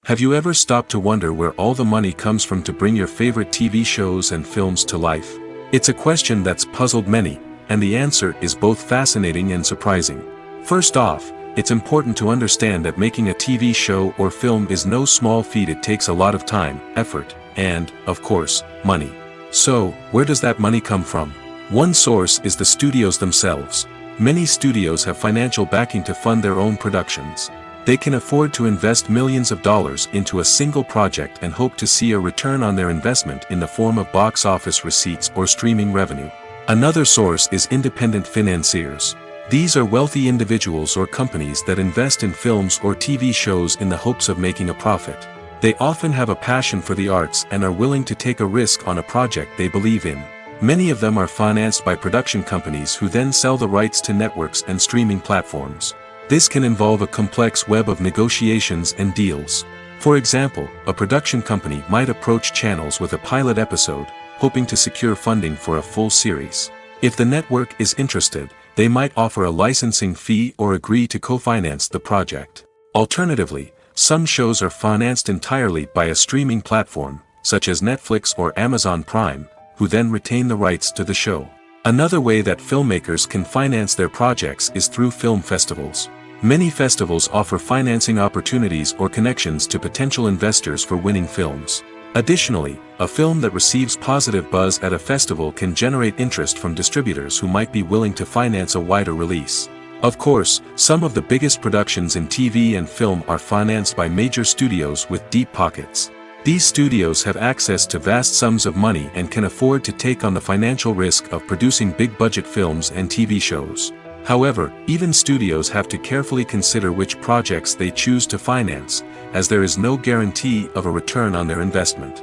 Have you ever stopped to wonder where all the money comes from to bring your favorite TV shows and films to life? It's a question that's puzzled many, and the answer is both fascinating and surprising. First off, it's important to understand that making a TV show or film is no small feat. It takes a lot of time, effort, and, of course, money. So, where does that money come from? One source is the studios themselves. Many studios have financial backing to fund their own productions. They can afford to invest millions of dollars into a single project and hope to see a return on their investment in the form of box office receipts or streaming revenue. Another source is independent financiers. These are wealthy individuals or companies that invest in films or TV shows in the hopes of making a profit. They often have a passion for the arts and are willing to take a risk on a project they believe in. Many of them are financed by production companies who then sell the rights to networks and streaming platforms. This can involve a complex web of negotiations and deals. For example, a production company might approach channels with a pilot episode, hoping to secure funding for a full series. If the network is interested, they might offer a licensing fee or agree to co-finance the project. Alternatively, some shows are financed entirely by a streaming platform, such as Netflix or Amazon Prime, who then retain the rights to the show. Another way that filmmakers can finance their projects is through film festivals. Many festivals offer financing opportunities or connections to potential investors for winning films. Additionally, a film that receives positive buzz at a festival can generate interest from distributors who might be willing to finance a wider release. Of course, some of the biggest productions in TV and film are financed by major studios with deep pockets. These studios have access to vast sums of money and can afford to take on the financial risk of producing big-budget films and TV shows. However, even studios have to carefully consider which projects they choose to finance, as there is no guarantee of a return on their investment.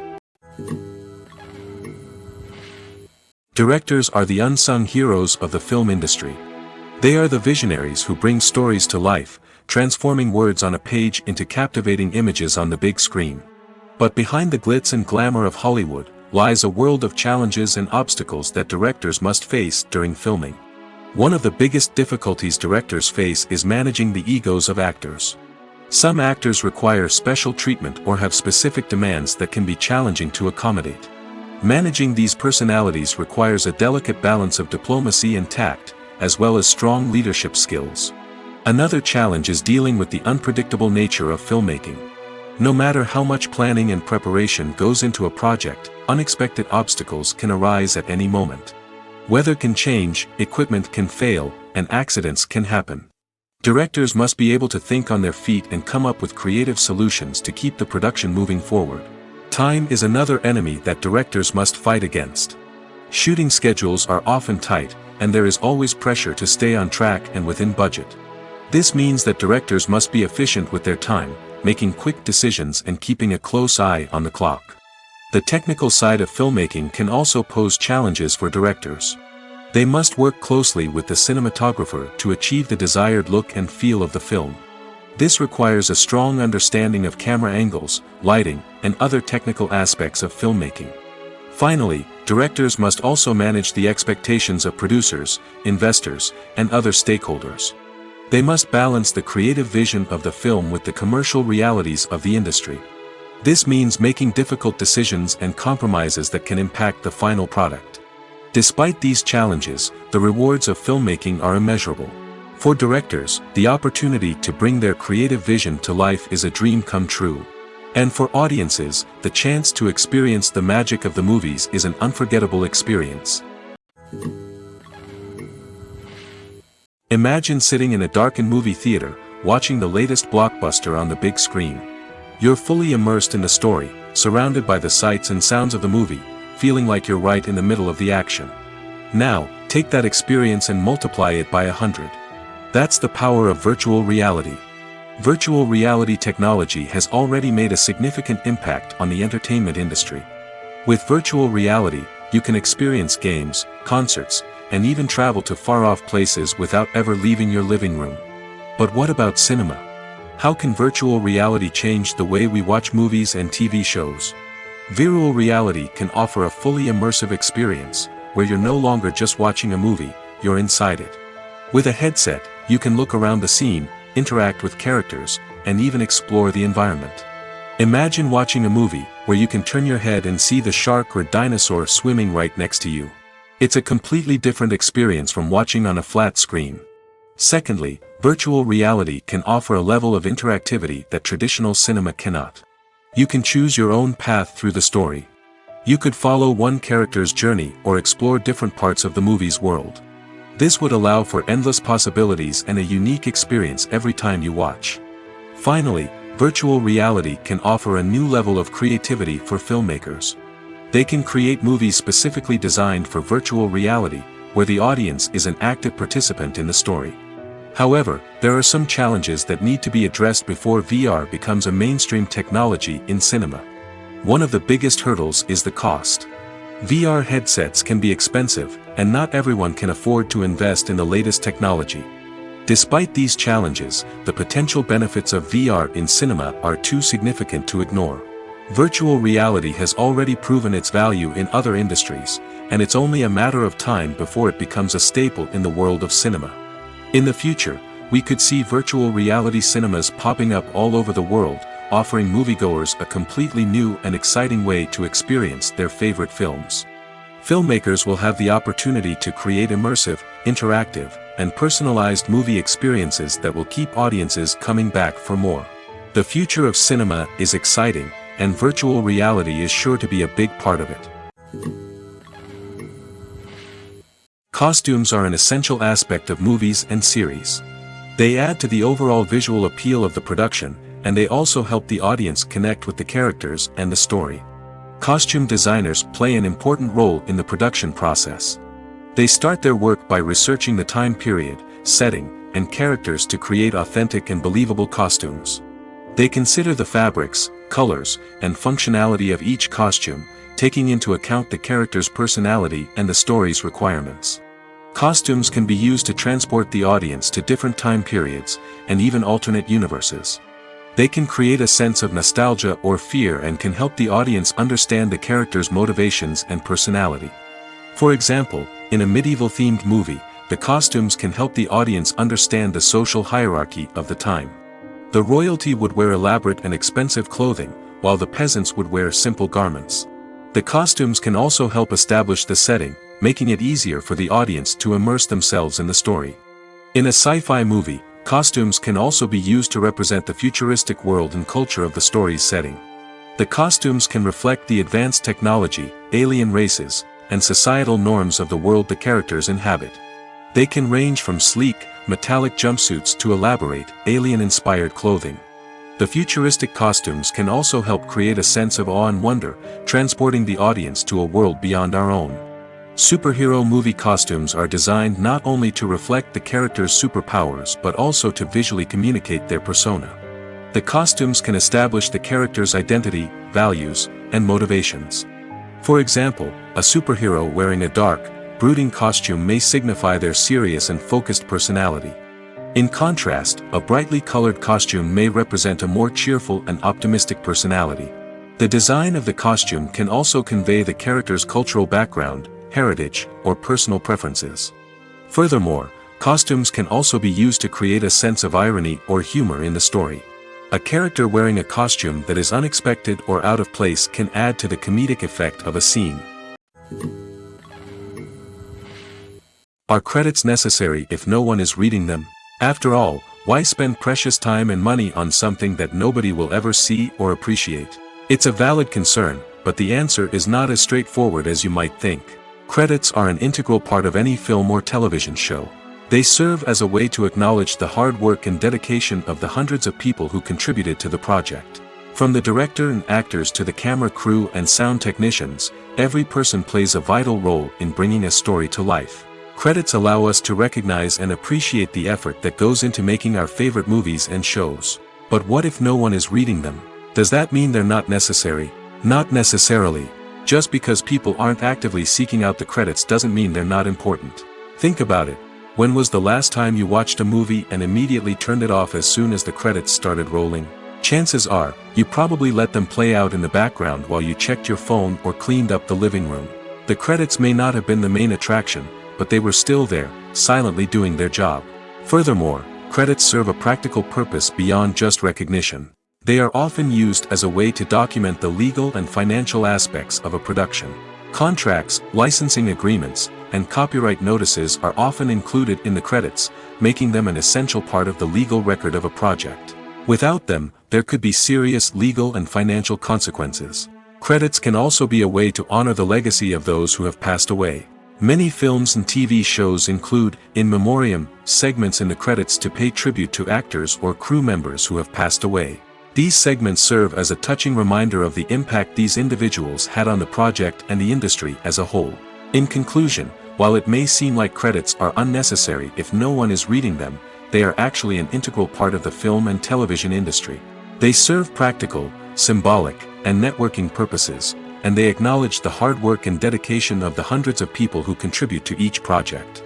Directors are the unsung heroes of the film industry. They are the visionaries who bring stories to life, transforming words on a page into captivating images on the big screen. But behind the glitz and glamour of Hollywood lies a world of challenges and obstacles that directors must face during filming. One of the biggest difficulties directors face is managing the egos of actors. Some actors require special treatment or have specific demands that can be challenging to accommodate. Managing these personalities requires a delicate balance of diplomacy and tact, as well as strong leadership skills. Another challenge is dealing with the unpredictable nature of filmmaking. No matter how much planning and preparation goes into a project, unexpected obstacles can arise at any moment. Weather can change, equipment can fail, and accidents can happen. Directors must be able to think on their feet and come up with creative solutions to keep the production moving forward. Time is another enemy that directors must fight against. Shooting schedules are often tight, and there is always pressure to stay on track and within budget. This means that directors must be efficient with their time, making quick decisions and keeping a close eye on the clock. The technical side of filmmaking can also pose challenges for directors. They must work closely with the cinematographer to achieve the desired look and feel of the film. This requires a strong understanding of camera angles, lighting, and other technical aspects of filmmaking. Finally, directors must also manage the expectations of producers, investors, and other stakeholders. They must balance the creative vision of the film with the commercial realities of the industry. This means making difficult decisions and compromises that can impact the final product. Despite these challenges, the rewards of filmmaking are immeasurable. For directors, the opportunity to bring their creative vision to life is a dream come true. And for audiences, the chance to experience the magic of the movies is an unforgettable experience. Imagine sitting in a darkened movie theater, watching the latest blockbuster on the big screen. You're fully immersed in the story, surrounded by the sights and sounds of the movie, feeling like you're right in the middle of the action. Now, take that experience and multiply it by 100. That's the power of virtual reality. Virtual reality technology has already made a significant impact on the entertainment industry. With virtual reality, you can experience games, concerts, and even travel to far-off places without ever leaving your living room. But what about cinema? How can virtual reality change the way we watch movies and TV shows? Virtual reality can offer a fully immersive experience, where you're no longer just watching a movie, you're inside it. With a headset, you can look around the scene, interact with characters, and even explore the environment. Imagine watching a movie where you can turn your head and see the shark or dinosaur swimming right next to you. It's a completely different experience from watching on a flat screen. Secondly, virtual reality can offer a level of interactivity that traditional cinema cannot. You can choose your own path through the story. You could follow one character's journey or explore different parts of the movie's world. This would allow for endless possibilities and a unique experience every time you watch. Finally, virtual reality can offer a new level of creativity for filmmakers. They can create movies specifically designed for virtual reality, where the audience is an active participant in the story. However, there are some challenges that need to be addressed before VR becomes a mainstream technology in cinema. One of the biggest hurdles is the cost. VR headsets can be expensive, and not everyone can afford to invest in the latest technology. Despite these challenges, the potential benefits of VR in cinema are too significant to ignore. Virtual reality has already proven its value in other industries, and it's only a matter of time before it becomes a staple in the world of cinema. In the future, we could see virtual reality cinemas popping up all over the world, offering moviegoers a completely new and exciting way to experience their favorite films. Filmmakers will have the opportunity to create immersive, interactive, and personalized movie experiences that will keep audiences coming back for more. The future of cinema is exciting, and virtual reality is sure to be a big part of it. Costumes are an essential aspect of movies and series. They add to the overall visual appeal of the production, and they also help the audience connect with the characters and the story. Costume designers play an important role in the production process. They start their work by researching the time period, setting, and characters to create authentic and believable costumes. They consider the fabrics, colors, and functionality of each costume, taking into account the character's personality and the story's requirements. Costumes can be used to transport the audience to different time periods, and even alternate universes. They can create a sense of nostalgia or fear and can help the audience understand the character's motivations and personality. For example, in a medieval-themed movie, the costumes can help the audience understand the social hierarchy of the time. The royalty would wear elaborate and expensive clothing, while the peasants would wear simple garments. The costumes can also help establish the setting, making it easier for the audience to immerse themselves in the story. In a sci-fi movie, costumes can also be used to represent the futuristic world and culture of the story's setting. The costumes can reflect the advanced technology, alien races, and societal norms of the world the characters inhabit. They can range from sleek, metallic jumpsuits to elaborate, alien-inspired clothing. The futuristic costumes can also help create a sense of awe and wonder, transporting the audience to a world beyond our own. Superhero movie costumes are designed not only to reflect the character's superpowers but also to visually communicate their persona. The costumes can establish the character's identity, values, and motivations. For example, a superhero wearing a dark, brooding costume may signify their serious and focused personality. In contrast, a brightly colored costume may represent a more cheerful and optimistic personality. The design of the costume can also convey the character's cultural background, heritage, or personal preferences. Furthermore, costumes can also be used to create a sense of irony or humor in the story. A character wearing a costume that is unexpected or out of place can add to the comedic effect of a scene. Are credits necessary if no one is reading them? After all, why spend precious time and money on something that nobody will ever see or appreciate? It's a valid concern, but the answer is not as straightforward as you might think. Credits are an integral part of any film or television show. They serve as a way to acknowledge the hard work and dedication of the hundreds of people who contributed to the project. From the director and actors to the camera crew and sound technicians, every person plays a vital role in bringing a story to life. Credits allow us to recognize and appreciate the effort that goes into making our favorite movies and shows. But what if no one is reading them? Does that mean they're not necessary? Not necessarily. Just because people aren't actively seeking out the credits doesn't mean they're not important. Think about it. When was the last time you watched a movie and immediately turned it off as soon as the credits started rolling? Chances are, you probably let them play out in the background while you checked your phone or cleaned up the living room. The credits may not have been the main attraction, but they were still there, silently doing their job. Furthermore, credits serve a practical purpose beyond just recognition. They are often used as a way to document the legal and financial aspects of a production. Contracts, licensing agreements, and copyright notices are often included in the credits, making them an essential part of the legal record of a project. Without them, there could be serious legal and financial consequences. Credits can also be a way to honor the legacy of those who have passed away. Many films and TV shows include, in memoriam, segments in the credits to pay tribute to actors or crew members who have passed away. These segments serve as a touching reminder of the impact these individuals had on the project and the industry as a whole. In conclusion, while it may seem like credits are unnecessary if no one is reading them, they are actually an integral part of the film and television industry. They serve practical, symbolic, and networking purposes, and they acknowledge the hard work and dedication of the hundreds of people who contribute to each project.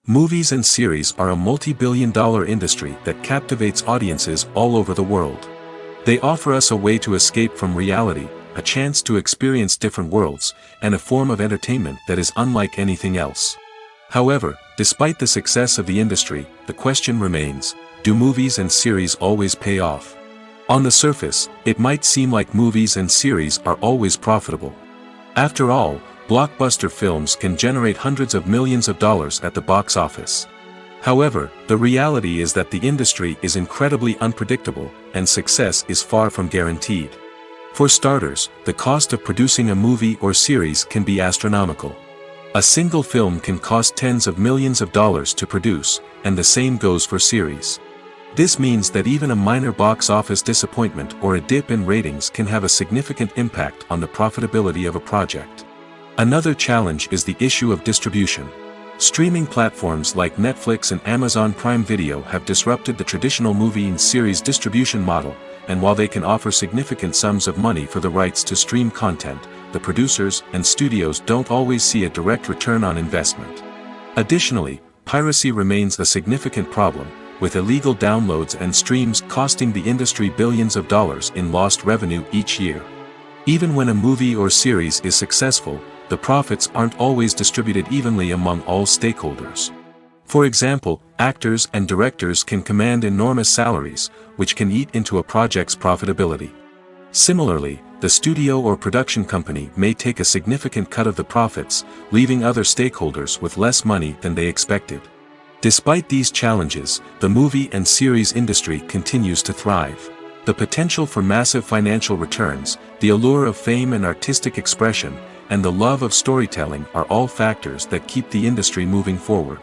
Movies and series are a multi-billion-dollar industry that captivates audiences all over the world. They offer us a way to escape from reality, a chance to experience different worlds, and a form of entertainment that is unlike anything else. However, despite the success of the industry, the question remains, do movies and series always pay off? On the surface, it might seem like movies and series are always profitable. After all, blockbuster films can generate hundreds of millions of dollars at the box office. However, the reality is that the industry is incredibly unpredictable, and success is far from guaranteed. For starters, the cost of producing a movie or series can be astronomical. A single film can cost tens of millions of dollars to produce, and the same goes for series. This means that even a minor box office disappointment or a dip in ratings can have a significant impact on the profitability of a project. Another challenge is the issue of distribution. Streaming platforms like Netflix and Amazon Prime Video have disrupted the traditional movie and series distribution model, and while they can offer significant sums of money for the rights to stream content, the producers and studios don't always see a direct return on investment. Additionally, piracy remains a significant problem, with illegal downloads and streams costing the industry billions of dollars in lost revenue each year. Even when a movie or series is successful, the profits aren't always distributed evenly among all stakeholders. For example, actors and directors can command enormous salaries, which can eat into a project's profitability. Similarly, the studio or production company may take a significant cut of the profits, leaving other stakeholders with less money than they expected. Despite these challenges, the movie and series industry continues to thrive. The potential for massive financial returns, the allure of fame and artistic expression, and the love of storytelling are all factors that keep the industry moving forward.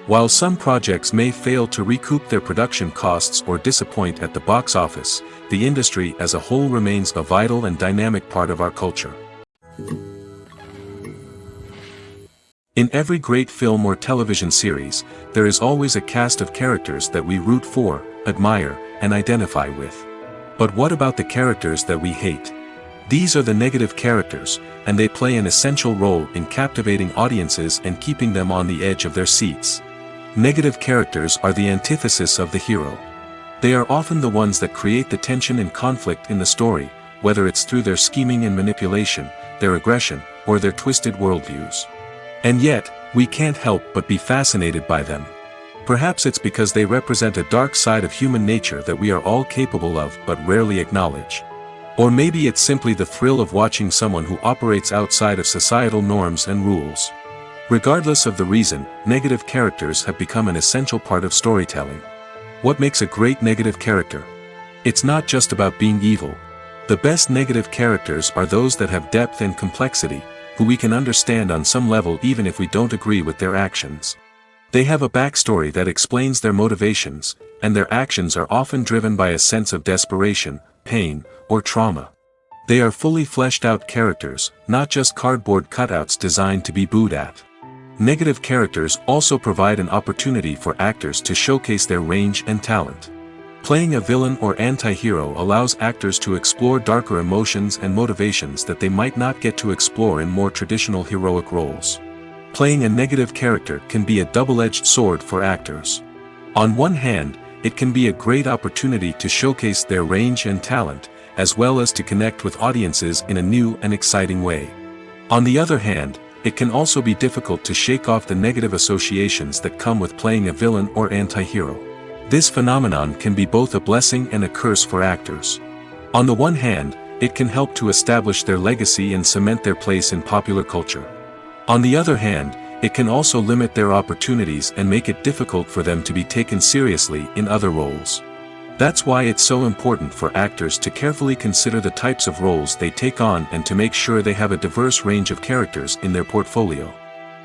While some projects may fail to recoup their production costs or disappoint at the box office, the industry as a whole remains a vital and dynamic part of our culture. In every great film or television series, there is always a cast of characters that we root for, admire, and identify with. But what about the characters that we hate? These are the negative characters, and they play an essential role in captivating audiences and keeping them on the edge of their seats. Negative characters are the antithesis of the hero. They are often the ones that create the tension and conflict in the story, whether it's through their scheming and manipulation, their aggression, or their twisted worldviews. And yet, we can't help but be fascinated by them. Perhaps it's because they represent a dark side of human nature that we are all capable of but rarely acknowledge. Or maybe it's simply the thrill of watching someone who operates outside of societal norms and rules. Regardless of the reason, negative characters have become an essential part of storytelling. What makes a great negative character? It's not just about being evil. The best negative characters are those that have depth and complexity, who we can understand on some level even if we don't agree with their actions. They have a backstory that explains their motivations, and their actions are often driven by a sense of desperation, pain, or trauma. They are fully fleshed out characters, not just cardboard cutouts designed to be booed at. Negative characters also provide an opportunity for actors to showcase their range and talent. Playing a villain or anti-hero allows actors to explore darker emotions and motivations that they might not get to explore in more traditional heroic roles. Playing a negative character can be a double-edged sword for actors. On one hand, it can be a great opportunity to showcase their range and talent, as well as to connect with audiences in a new and exciting way. On the other hand, it can also be difficult to shake off the negative associations that come with playing a villain or anti-hero. This phenomenon can be both a blessing and a curse for actors. On the one hand, it can help to establish their legacy and cement their place in popular culture. On the other hand, it can also limit their opportunities and make it difficult for them to be taken seriously in other roles. That's why it's so important for actors to carefully consider the types of roles they take on and to make sure they have a diverse range of characters in their portfolio.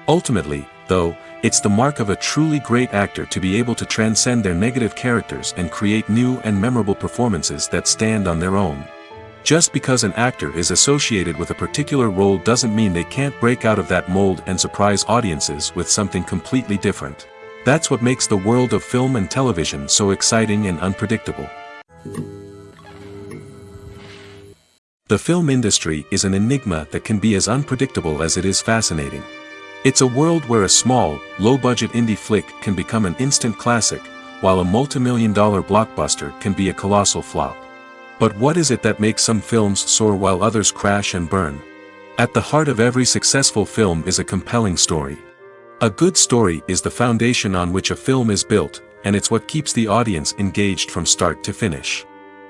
Ultimately, though, it's the mark of a truly great actor to be able to transcend their negative characters and create new and memorable performances that stand on their own. Just because an actor is associated with a particular role doesn't mean they can't break out of that mold and surprise audiences with something completely different. That's what makes the world of film and television so exciting and unpredictable. The film industry is an enigma that can be as unpredictable as it is fascinating. It's a world where a small, low-budget indie flick can become an instant classic, while a multi-million-dollar blockbuster can be a colossal flop. But what is it that makes some films soar while others crash and burn? At the heart of every successful film is a compelling story. A good story is the foundation on which a film is built, and it's what keeps the audience engaged from start to finish.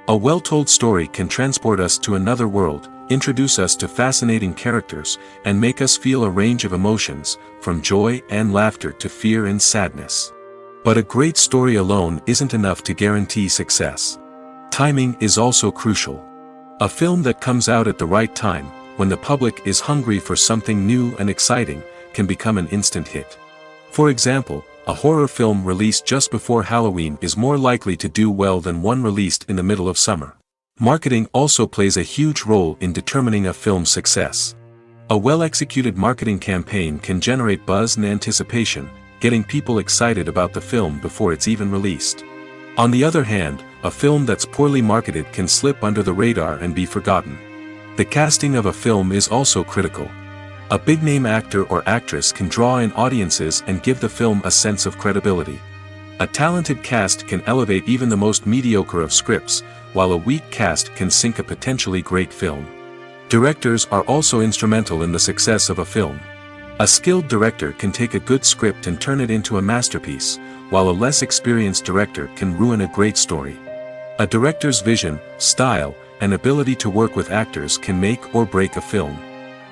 A well-told story can transport us to another world, introduce us to fascinating characters, and make us feel a range of emotions, from joy and laughter to fear and sadness. But a great story alone isn't enough to guarantee success. Timing is also crucial. A film that comes out at the right time, when the public is hungry for something new and exciting, can become an instant hit. For example, a horror film released just before Halloween is more likely to do well than one released in the middle of summer. Marketing also plays a huge role in determining a film's success. A well-executed marketing campaign can generate buzz and anticipation, getting people excited about the film before it's even released. On the other hand, a film that's poorly marketed can slip under the radar and be forgotten. The casting of a film is also critical. A big-name actor or actress can draw in audiences and give the film a sense of credibility. A talented cast can elevate even the most mediocre of scripts, while a weak cast can sink a potentially great film. Directors are also instrumental in the success of a film. A skilled director can take a good script and turn it into a masterpiece, while a less experienced director can ruin a great story. A director's vision, style, and ability to work with actors can make or break a film.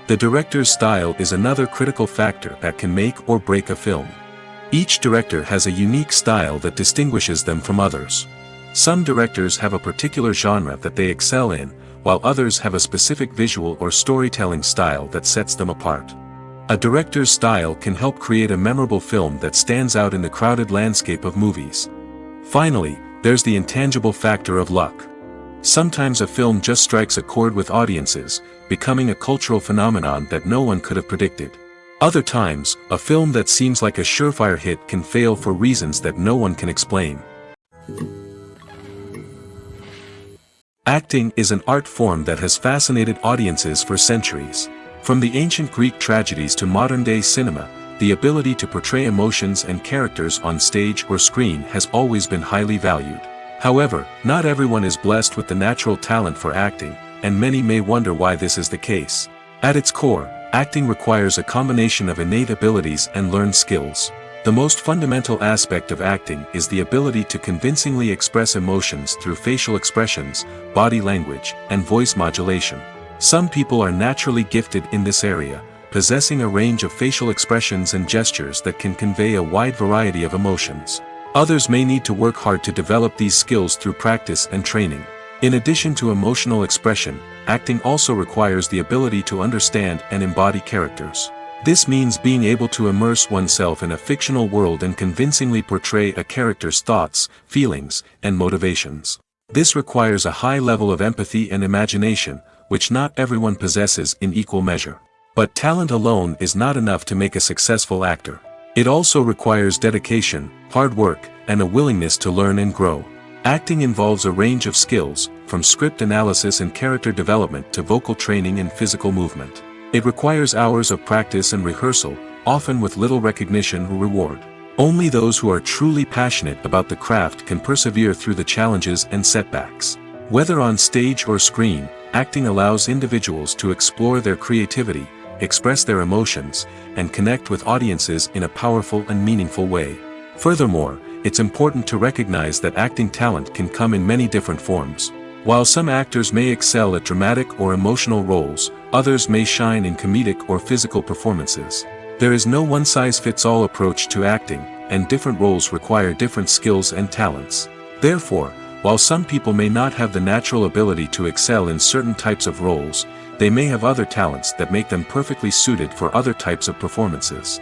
The director's style is another critical factor that can make or break a film. Each director has a unique style that distinguishes them from others. Some directors have a particular genre that they excel in, while others have a specific visual or storytelling style that sets them apart. A director's style can help create a memorable film that stands out in the crowded landscape of movies. Finally, there's the intangible factor of luck. Sometimes a film just strikes a chord with audiences, becoming a cultural phenomenon that no one could have predicted. Other times, a film that seems like a surefire hit can fail for reasons that no one can explain. Acting is an art form that has fascinated audiences for centuries. From the ancient Greek tragedies to modern-day cinema, the ability to portray emotions and characters on stage or screen has always been highly valued. However, not everyone is blessed with the natural talent for acting, and many may wonder why this is the case. At its core, acting requires a combination of innate abilities and learned skills. The most fundamental aspect of acting is the ability to convincingly express emotions through facial expressions, body language, and voice modulation. Some people are naturally gifted in this area, possessing a range of facial expressions and gestures that can convey a wide variety of emotions. Others may need to work hard to develop these skills through practice and training. In addition to emotional expression, acting also requires the ability to understand and embody characters. This means being able to immerse oneself in a fictional world and convincingly portray a character's thoughts, feelings, and motivations. This requires a high level of empathy and imagination, which not everyone possesses in equal measure. But talent alone is not enough to make a successful actor. It also requires dedication, hard work, and a willingness to learn and grow. Acting involves a range of skills, from script analysis and character development to vocal training and physical movement. It requires hours of practice and rehearsal, often with little recognition or reward. Only those who are truly passionate about the craft can persevere through the challenges and setbacks. Whether on stage or screen, acting allows individuals to explore their creativity, express their emotions, and connect with audiences in a powerful and meaningful way. Furthermore, it's important to recognize that acting talent can come in many different forms. While some actors may excel at dramatic or emotional roles, others may shine in comedic or physical performances. There is no one-size-fits-all approach to acting, and different roles require different skills and talents. Therefore, while some people may not have the natural ability to excel in certain types of roles, they may have other talents that make them perfectly suited for other types of performances.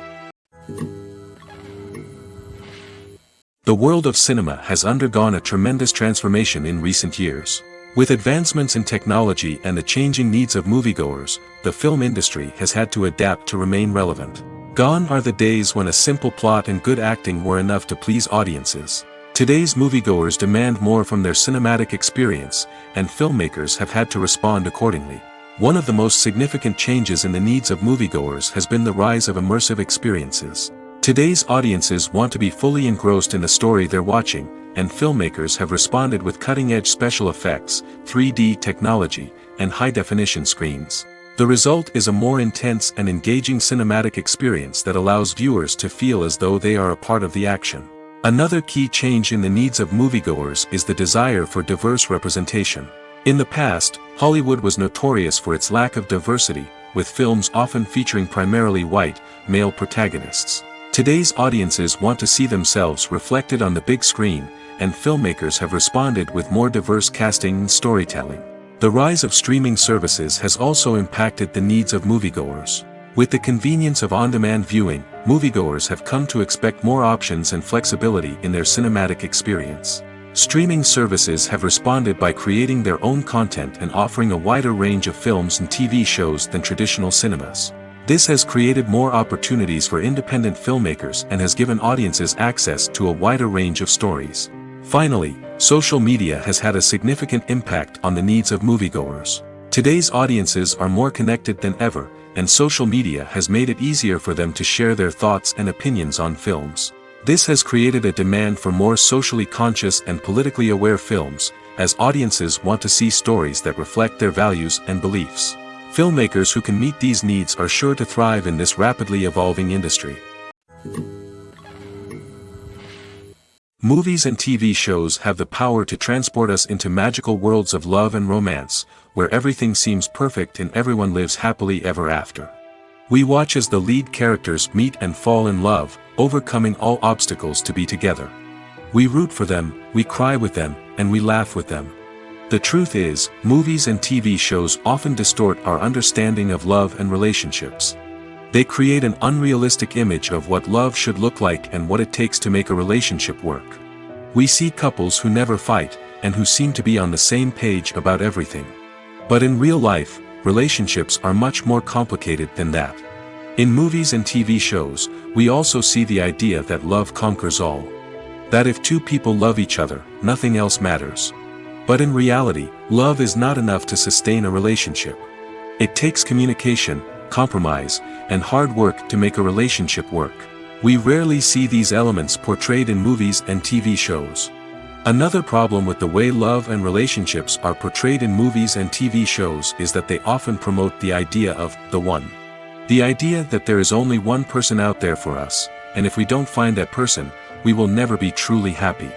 The world of cinema has undergone a tremendous transformation in recent years. With advancements in technology and the changing needs of moviegoers, the film industry has had to adapt to remain relevant. Gone are the days when a simple plot and good acting were enough to please audiences. Today's moviegoers demand more from their cinematic experience, and filmmakers have had to respond accordingly. One of the most significant changes in the needs of moviegoers has been the rise of immersive experiences. Today's audiences want to be fully engrossed in the story they're watching, and filmmakers have responded with cutting-edge special effects, 3D technology, and high-definition screens. The result is a more intense and engaging cinematic experience that allows viewers to feel as though they are a part of the action. Another key change in the needs of moviegoers is the desire for diverse representation. In the past, Hollywood was notorious for its lack of diversity, with films often featuring primarily white, male protagonists. Today's audiences want to see themselves reflected on the big screen, and filmmakers have responded with more diverse casting and storytelling. The rise of streaming services has also impacted the needs of moviegoers. With the convenience of on-demand viewing, moviegoers have come to expect more options and flexibility in their cinematic experience. Streaming services have responded by creating their own content and offering a wider range of films and TV shows than traditional cinemas. This has created more opportunities for independent filmmakers and has given audiences access to a wider range of stories. Finally, Social media has had a significant impact on the needs of moviegoers. Today's audiences are more connected than ever, and social media has made it easier for them to share their thoughts and opinions on films. This has created a demand for more socially conscious and politically aware films, as audiences want to see stories that reflect their values and beliefs. Filmmakers who can meet these needs are sure to thrive in this rapidly evolving industry. Movies and TV shows have the power to transport us into magical worlds of love and romance, where everything seems perfect and everyone lives happily ever after. We watch as the lead characters meet and fall in love, overcoming all obstacles to be together. We root for them, we cry with them, and we laugh with them. The truth is, movies and TV shows often distort our understanding of love and relationships. They create an unrealistic image of what love should look like and what it takes to make a relationship work. We see couples who never fight, and who seem to be on the same page about everything. But in real life, relationships are much more complicated than that. In movies and TV shows, we also see the idea that love conquers all. That if two people love each other, nothing else matters. But in reality, love is not enough to sustain a relationship. It takes communication, compromise, and hard work to make a relationship work. We rarely see these elements portrayed in movies and TV shows. Another problem with the way love and relationships are portrayed in movies and TV shows is that they often promote the idea of the one. The idea that there is only one person out there for us, and if we don't find that person, we will never be truly happy.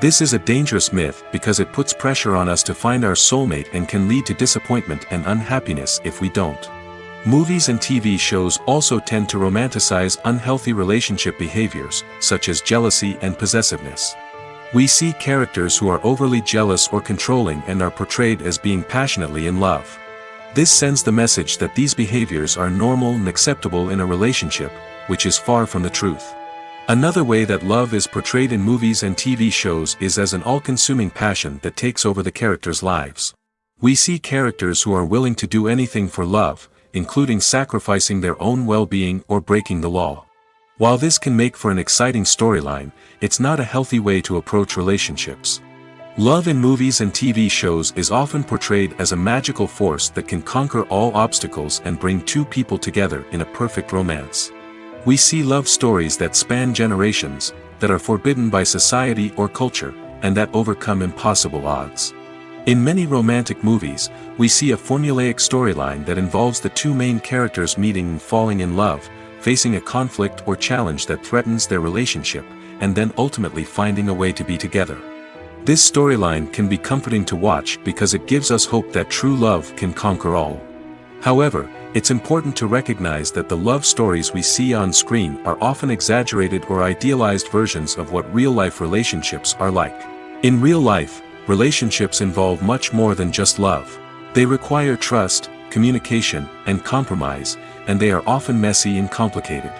This is a dangerous myth because it puts pressure on us to find our soulmate and can lead to disappointment and unhappiness if we don't. Movies and TV shows also tend to romanticize unhealthy relationship behaviors, such as jealousy and possessiveness. We see characters who are overly jealous or controlling and are portrayed as being passionately in love. This sends the message that these behaviors are normal and acceptable in a relationship, which is far from the truth. Another way that love is portrayed in movies and TV shows is as an all-consuming passion that takes over the characters' lives. We see characters who are willing to do anything for love, including sacrificing their own well-being or breaking the law. While this can make for an exciting storyline, it's not a healthy way to approach relationships. Love in movies and TV shows is often portrayed as a magical force that can conquer all obstacles and bring two people together in a perfect romance. We see love stories that span generations, that are forbidden by society or culture, and that overcome impossible odds. In many romantic movies, we see a formulaic storyline that involves the two main characters meeting and falling in love, facing a conflict or challenge that threatens their relationship, and then ultimately finding a way to be together. This storyline can be comforting to watch because it gives us hope that true love can conquer all. However, it's important to recognize that the love stories we see on screen are often exaggerated or idealized versions of what real-life relationships are like. In real life, relationships involve much more than just love. They require trust, communication, and compromise, and they are often messy and complicated.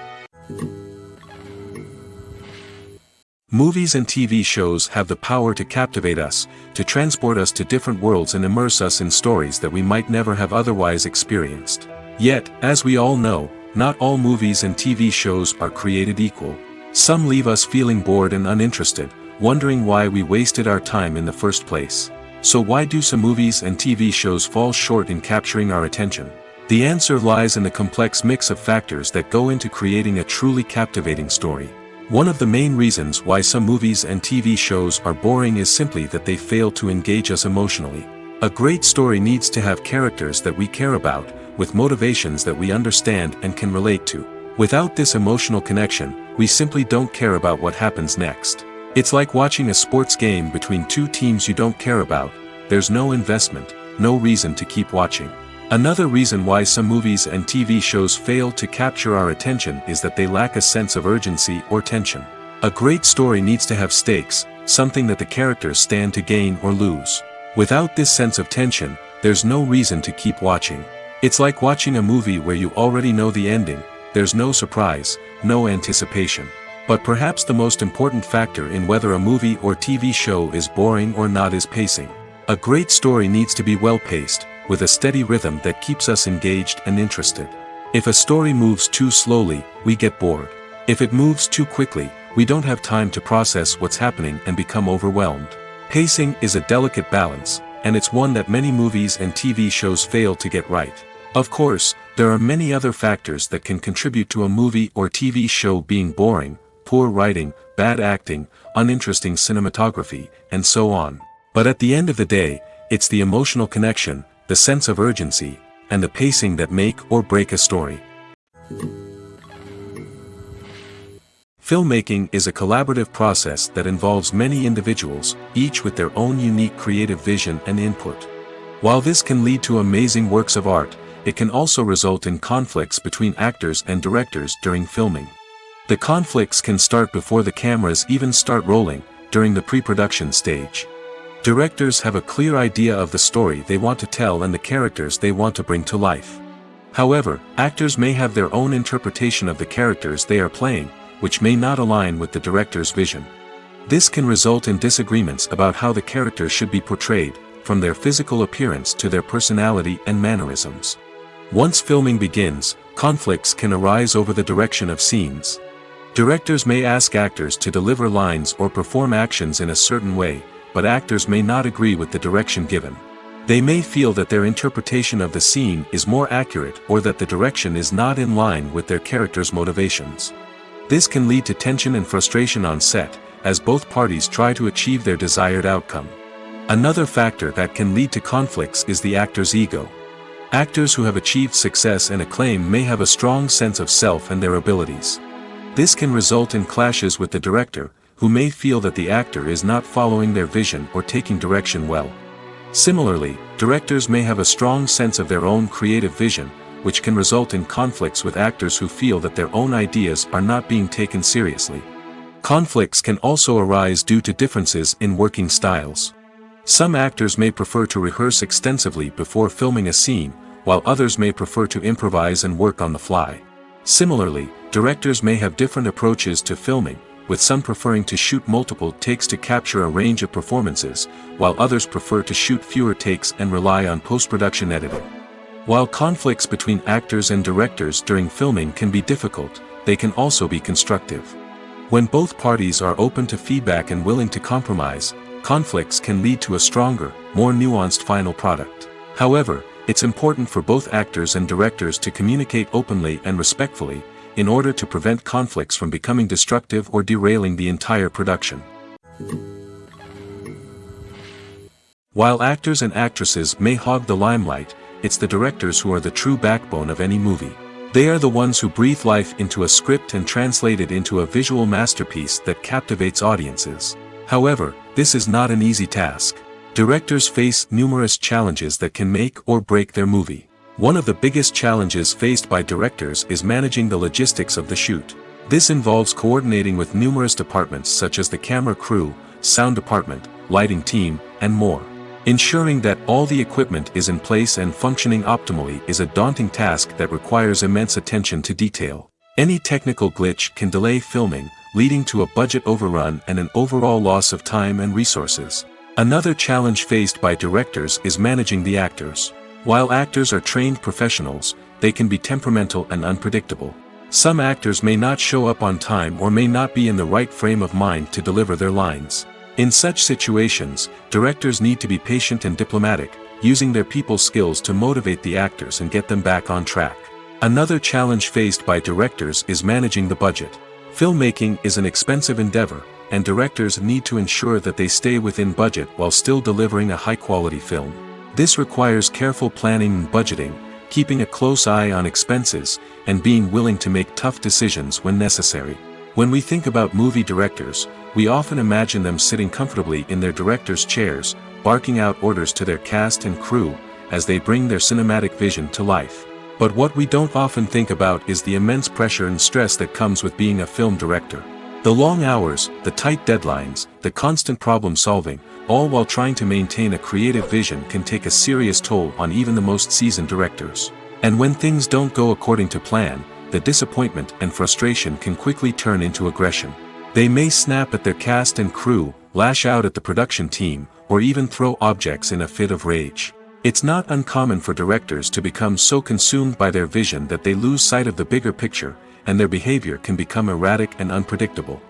Movies and TV shows have the power to captivate us, to transport us to different worlds and immerse us in stories that we might never have otherwise experienced. Yet, as we all know, not all movies and TV shows are created equal. Some leave us feeling bored and uninterested, wondering why we wasted our time in the first place. So why do some movies and TV shows fall short in capturing our attention? The answer lies in the complex mix of factors that go into creating a truly captivating story. One of the main reasons why some movies and TV shows are boring is simply that they fail to engage us emotionally. A great story needs to have characters that we care about, with motivations that we understand and can relate to. Without this emotional connection, we simply don't care about what happens next. It's like watching a sports game between two teams you don't care about. There's no investment, no reason to keep watching. Another reason why some movies and TV shows fail to capture our attention is that they lack a sense of urgency or tension. A great story needs to have stakes, something that the characters stand to gain or lose. Without this sense of tension, there's no reason to keep watching. It's like watching a movie where you already know the ending. There's no surprise, no anticipation. But perhaps the most important factor in whether a movie or TV show is boring or not is pacing. A great story needs to be well-paced, with a steady rhythm that keeps us engaged and interested. If a story moves too slowly, we get bored. If it moves too quickly, we don't have time to process what's happening and become overwhelmed. Pacing is a delicate balance, and it's one that many movies and TV shows fail to get right. Of course, there are many other factors that can contribute to a movie or TV show being boring: poor writing, bad acting, uninteresting cinematography, and so on. But at the end of the day, it's the emotional connection, the sense of urgency, and the pacing that make or break a story. Filmmaking is a collaborative process that involves many individuals, each with their own unique creative vision and input. While this can lead to amazing works of art, it can also result in conflicts between actors and directors during filming. The conflicts can start before the cameras even start rolling, during the pre-production stage. Directors have a clear idea of the story they want to tell and the characters they want to bring to life. However, actors may have their own interpretation of the characters they are playing, which may not align with the director's vision. This can result in disagreements about how the characters should be portrayed, from their physical appearance to their personality and mannerisms. Once filming begins, conflicts can arise over the direction of scenes. Directors may ask actors to deliver lines or perform actions in a certain way, but actors may not agree with the direction given. They may feel that their interpretation of the scene is more accurate or that the direction is not in line with their character's motivations. This can lead to tension and frustration on set, as both parties try to achieve their desired outcome. Another factor that can lead to conflicts is the actor's ego. Actors who have achieved success and acclaim may have a strong sense of self and their abilities. This can result in clashes with the director, who may feel that the actor is not following their vision or taking direction well. Similarly, directors may have a strong sense of their own creative vision, which can result in conflicts with actors who feel that their own ideas are not being taken seriously. Conflicts can also arise due to differences in working styles. Some actors may prefer to rehearse extensively before filming a scene, while others may prefer to improvise and work on the fly. Similarly, directors may have different approaches to filming, with some preferring to shoot multiple takes to capture a range of performances, while others prefer to shoot fewer takes and rely on post-production editing. While conflicts between actors and directors during filming can be difficult, they can also be constructive. When both parties are open to feedback and willing to compromise, conflicts can lead to a stronger, more nuanced final product. However, it's important for both actors and directors to communicate openly and respectfully, in order to prevent conflicts from becoming destructive or derailing the entire production. While actors and actresses may hog the limelight, it's the directors who are the true backbone of any movie. They are the ones who breathe life into a script and translate it into a visual masterpiece that captivates audiences. However, this is not an easy task. Directors face numerous challenges that can make or break their movie. One of the biggest challenges faced by directors is managing the logistics of the shoot. This involves coordinating with numerous departments such as the camera crew, sound department, lighting team, and more. Ensuring that all the equipment is in place and functioning optimally is a daunting task that requires immense attention to detail. Any technical glitch can delay filming, leading to a budget overrun and an overall loss of time and resources. Another challenge faced by directors is managing the actors. While actors are trained professionals, they can be temperamental and unpredictable. Some actors may not show up on time or may not be in the right frame of mind to deliver their lines. In such situations, directors need to be patient and diplomatic, using their people skills to motivate the actors and get them back on track. Another challenge faced by directors is managing the budget. Filmmaking is an expensive endeavor, and directors need to ensure that they stay within budget while still delivering a high-quality film. This requires careful planning and budgeting, keeping a close eye on expenses, and being willing to make tough decisions when necessary. When we think about movie directors, we often imagine them sitting comfortably in their director's chairs, barking out orders to their cast and crew, as they bring their cinematic vision to life. But what we don't often think about is the immense pressure and stress that comes with being a film director. The long hours, the tight deadlines, the constant problem solving, all while trying to maintain a creative vision can take a serious toll on even the most seasoned directors. And when things don't go according to plan, the disappointment and frustration can quickly turn into aggression. They may snap at their cast and crew, lash out at the production team, or even throw objects in a fit of rage. It's not uncommon for directors to become so consumed by their vision that they lose sight of the bigger picture, and their behavior can become erratic and unpredictable.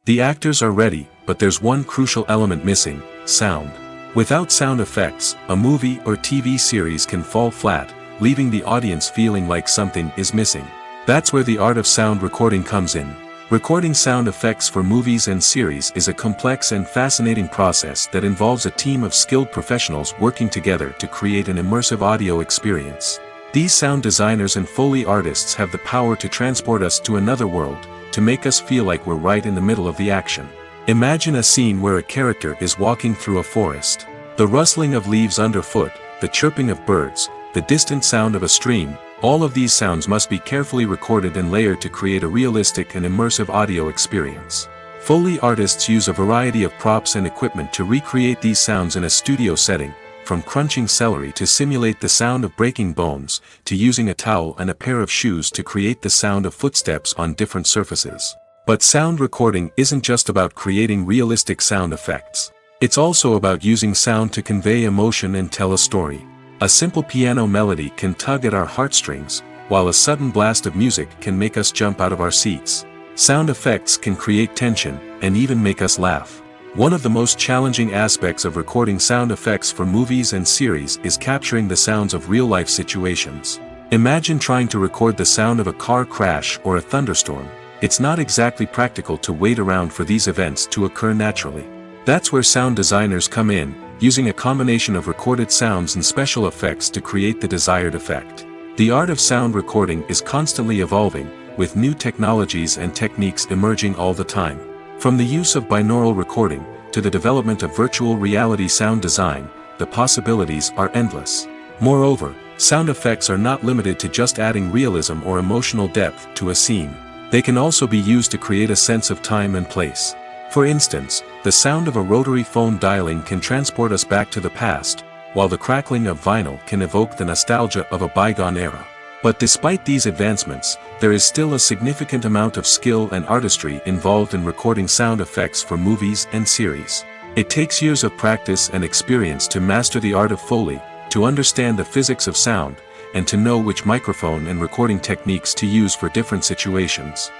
The actors are ready, but there's one crucial element missing: sound. Without sound effects, a movie or TV series can fall flat, leaving the audience feeling like something is missing. That's where the art of sound recording comes in. Recording sound effects for movies and series is a complex and fascinating process that involves a team of skilled professionals working together to create an immersive audio experience. These sound designers and Foley artists have the power to transport us to another world, to make us feel like we're right in the middle of the action. Imagine a scene where a character is walking through a forest. The rustling of leaves underfoot, the chirping of birds, the distant sound of a stream, all of these sounds must be carefully recorded and layered to create a realistic and immersive audio experience. Foley artists use a variety of props and equipment to recreate these sounds in a studio setting, from crunching celery to simulate the sound of breaking bones, to using a towel and a pair of shoes to create the sound of footsteps on different surfaces. But sound recording isn't just about creating realistic sound effects. It's also about using sound to convey emotion and tell a story. A simple piano melody can tug at our heartstrings, while a sudden blast of music can make us jump out of our seats. Sound effects can create tension, and even make us laugh. One of the most challenging aspects of recording sound effects for movies and series is capturing the sounds of real-life situations. Imagine trying to record the sound of a car crash or a thunderstorm. It's not exactly practical to wait around for these events to occur naturally. That's where sound designers come in, using a combination of recorded sounds and special effects to create the desired effect. The art of sound recording is constantly evolving, with new technologies and techniques emerging all the time. From the use of binaural recording, to the development of virtual reality sound design, the possibilities are endless. Moreover, sound effects are not limited to just adding realism or emotional depth to a scene. They can also be used to create a sense of time and place. For instance, the sound of a rotary phone dialing can transport us back to the past, while the crackling of vinyl can evoke the nostalgia of a bygone era. But despite these advancements, there is still a significant amount of skill and artistry involved in recording sound effects for movies and series. It takes years of practice and experience to master the art of Foley, to understand the physics of sound, and to know which microphone and recording techniques to use for different situations.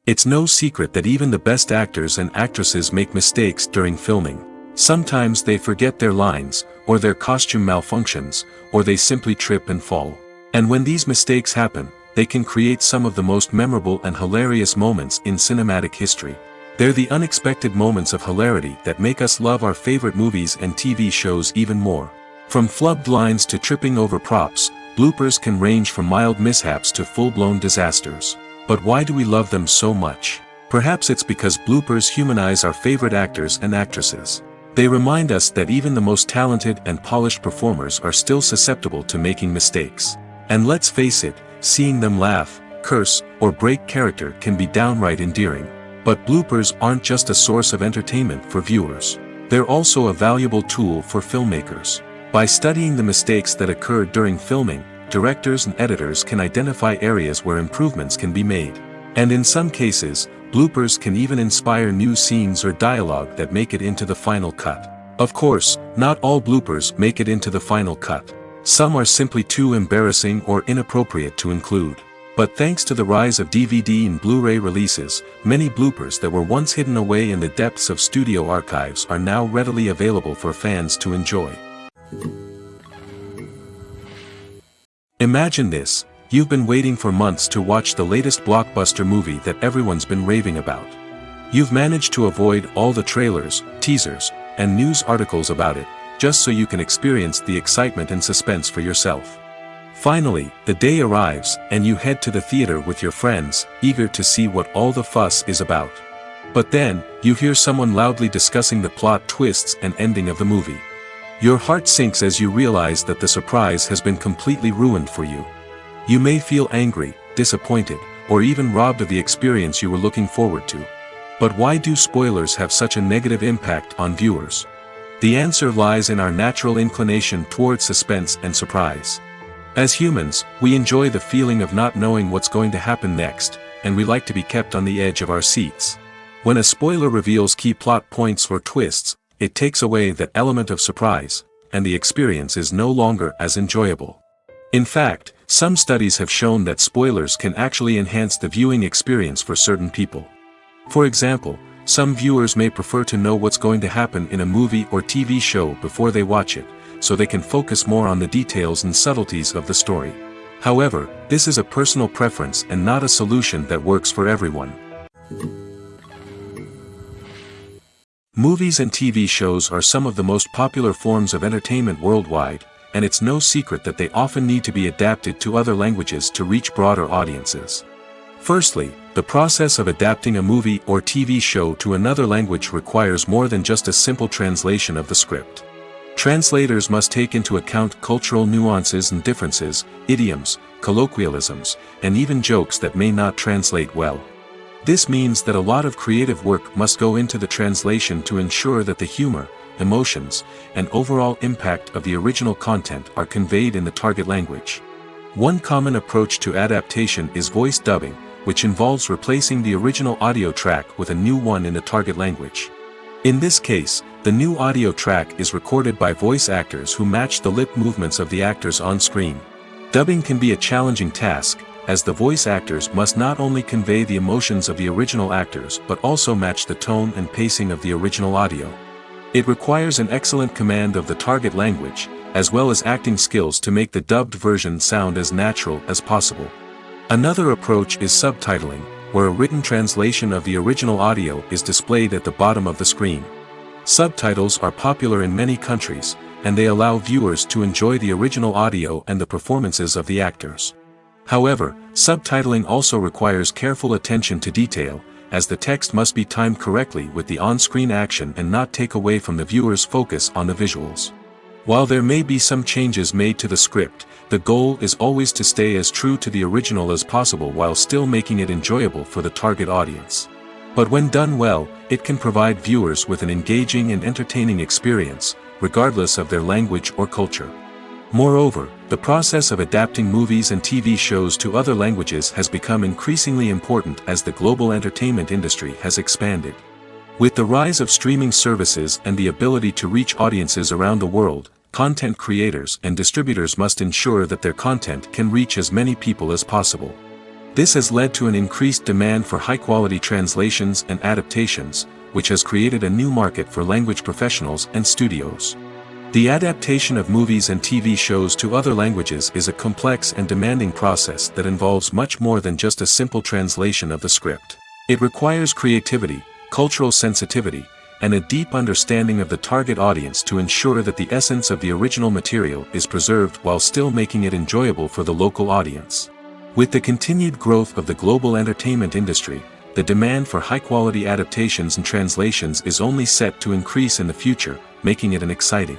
It's no secret that even the best actors and actresses make mistakes during filming. Sometimes they forget their lines, or their costume malfunctions, or they simply trip and fall. And when these mistakes happen, they can create some of the most memorable and hilarious moments in cinematic history. They're the unexpected moments of hilarity that make us love our favorite movies and TV shows even more. From flubbed lines to tripping over props, bloopers can range from mild mishaps to full-blown disasters. But why do we love them so much? Perhaps it's because bloopers humanize our favorite actors and actresses. They remind us that even the most talented and polished performers are still susceptible to making mistakes. And let's face it, seeing them laugh, curse, or break character can be downright endearing. But bloopers aren't just a source of entertainment for viewers. They're also a valuable tool for filmmakers. By studying the mistakes that occurred during filming, directors and editors can identify areas where improvements can be made. And in some cases, bloopers can even inspire new scenes or dialogue that make it into the final cut. Of course, not all bloopers make it into the final cut. Some are simply too embarrassing or inappropriate to include. But thanks to the rise of DVD and Blu-ray releases, many bloopers that were once hidden away in the depths of studio archives are now readily available for fans to enjoy. Imagine this: you've been waiting for months to watch the latest blockbuster movie that everyone's been raving about. You've managed to avoid all the trailers, teasers, and news articles about it, just so you can experience the excitement and suspense for yourself. Finally, the day arrives, and you head to the theater with your friends, eager to see what all the fuss is about. But then, you hear someone loudly discussing the plot twists and ending of the movie. Your heart sinks as you realize that the surprise has been completely ruined for you. You may feel angry, disappointed, or even robbed of the experience you were looking forward to. But why do spoilers have such a negative impact on viewers? The answer lies in our natural inclination toward suspense and surprise. As humans, we enjoy the feeling of not knowing what's going to happen next, and we like to be kept on the edge of our seats. When a spoiler reveals key plot points or twists, it takes away that element of surprise, and the experience is no longer as enjoyable. In fact, Some studies have shown that spoilers can actually enhance the viewing experience for certain people. For example, some viewers may prefer to know what's going to happen in a movie or TV show before they watch it, so they can focus more on the details and subtleties of the story. However, this is a personal preference and not a solution that works for everyone. Movies and TV shows are some of the most popular forms of entertainment worldwide, and it's no secret that they often need to be adapted to other languages to reach broader audiences. Firstly, the process of adapting a movie or TV show to another language requires more than just a simple translation of the script. Translators must take into account cultural nuances and differences, idioms, colloquialisms, and even jokes that may not translate well. This means that a lot of creative work must go into the translation to ensure that the humor, emotions, and overall impact of the original content are conveyed in the target language. One common approach to adaptation is voice dubbing, which involves replacing the original audio track with a new one in the target language. In this case, the new audio track is recorded by voice actors who match the lip movements of the actors on screen. Dubbing can be a challenging task, as the voice actors must not only convey the emotions of the original actors but also match the tone and pacing of the original audio. It requires an excellent command of the target language, as well as acting skills to make the dubbed version sound as natural as possible. Another approach is subtitling, where a written translation of the original audio is displayed at the bottom of the screen. Subtitles are popular in many countries, and they allow viewers to enjoy the original audio and the performances of the actors. However, subtitling also requires careful attention to detail, as the text must be timed correctly with the on-screen action and not take away from the viewer's focus on the visuals. While there may be some changes made to the script, the goal is always to stay as true to the original as possible while still making it enjoyable for the target audience. But when done well, it can provide viewers with an engaging and entertaining experience, regardless of their language or culture. Moreover, the process of adapting movies and TV shows to other languages has become increasingly important as the global entertainment industry has expanded. With the rise of streaming services and the ability to reach audiences around the world, content creators and distributors must ensure that their content can reach as many people as possible. This has led to an increased demand for high-quality translations and adaptations, which has created a new market for language professionals and studios. The adaptation of movies and TV shows to other languages is a complex and demanding process that involves much more than just a simple translation of the script. It requires creativity, cultural sensitivity, and a deep understanding of the target audience to ensure that the essence of the original material is preserved while still making it enjoyable for the local audience. With the continued growth of the global entertainment industry, the demand for high-quality adaptations and translations is only set to increase in the future, making it an exciting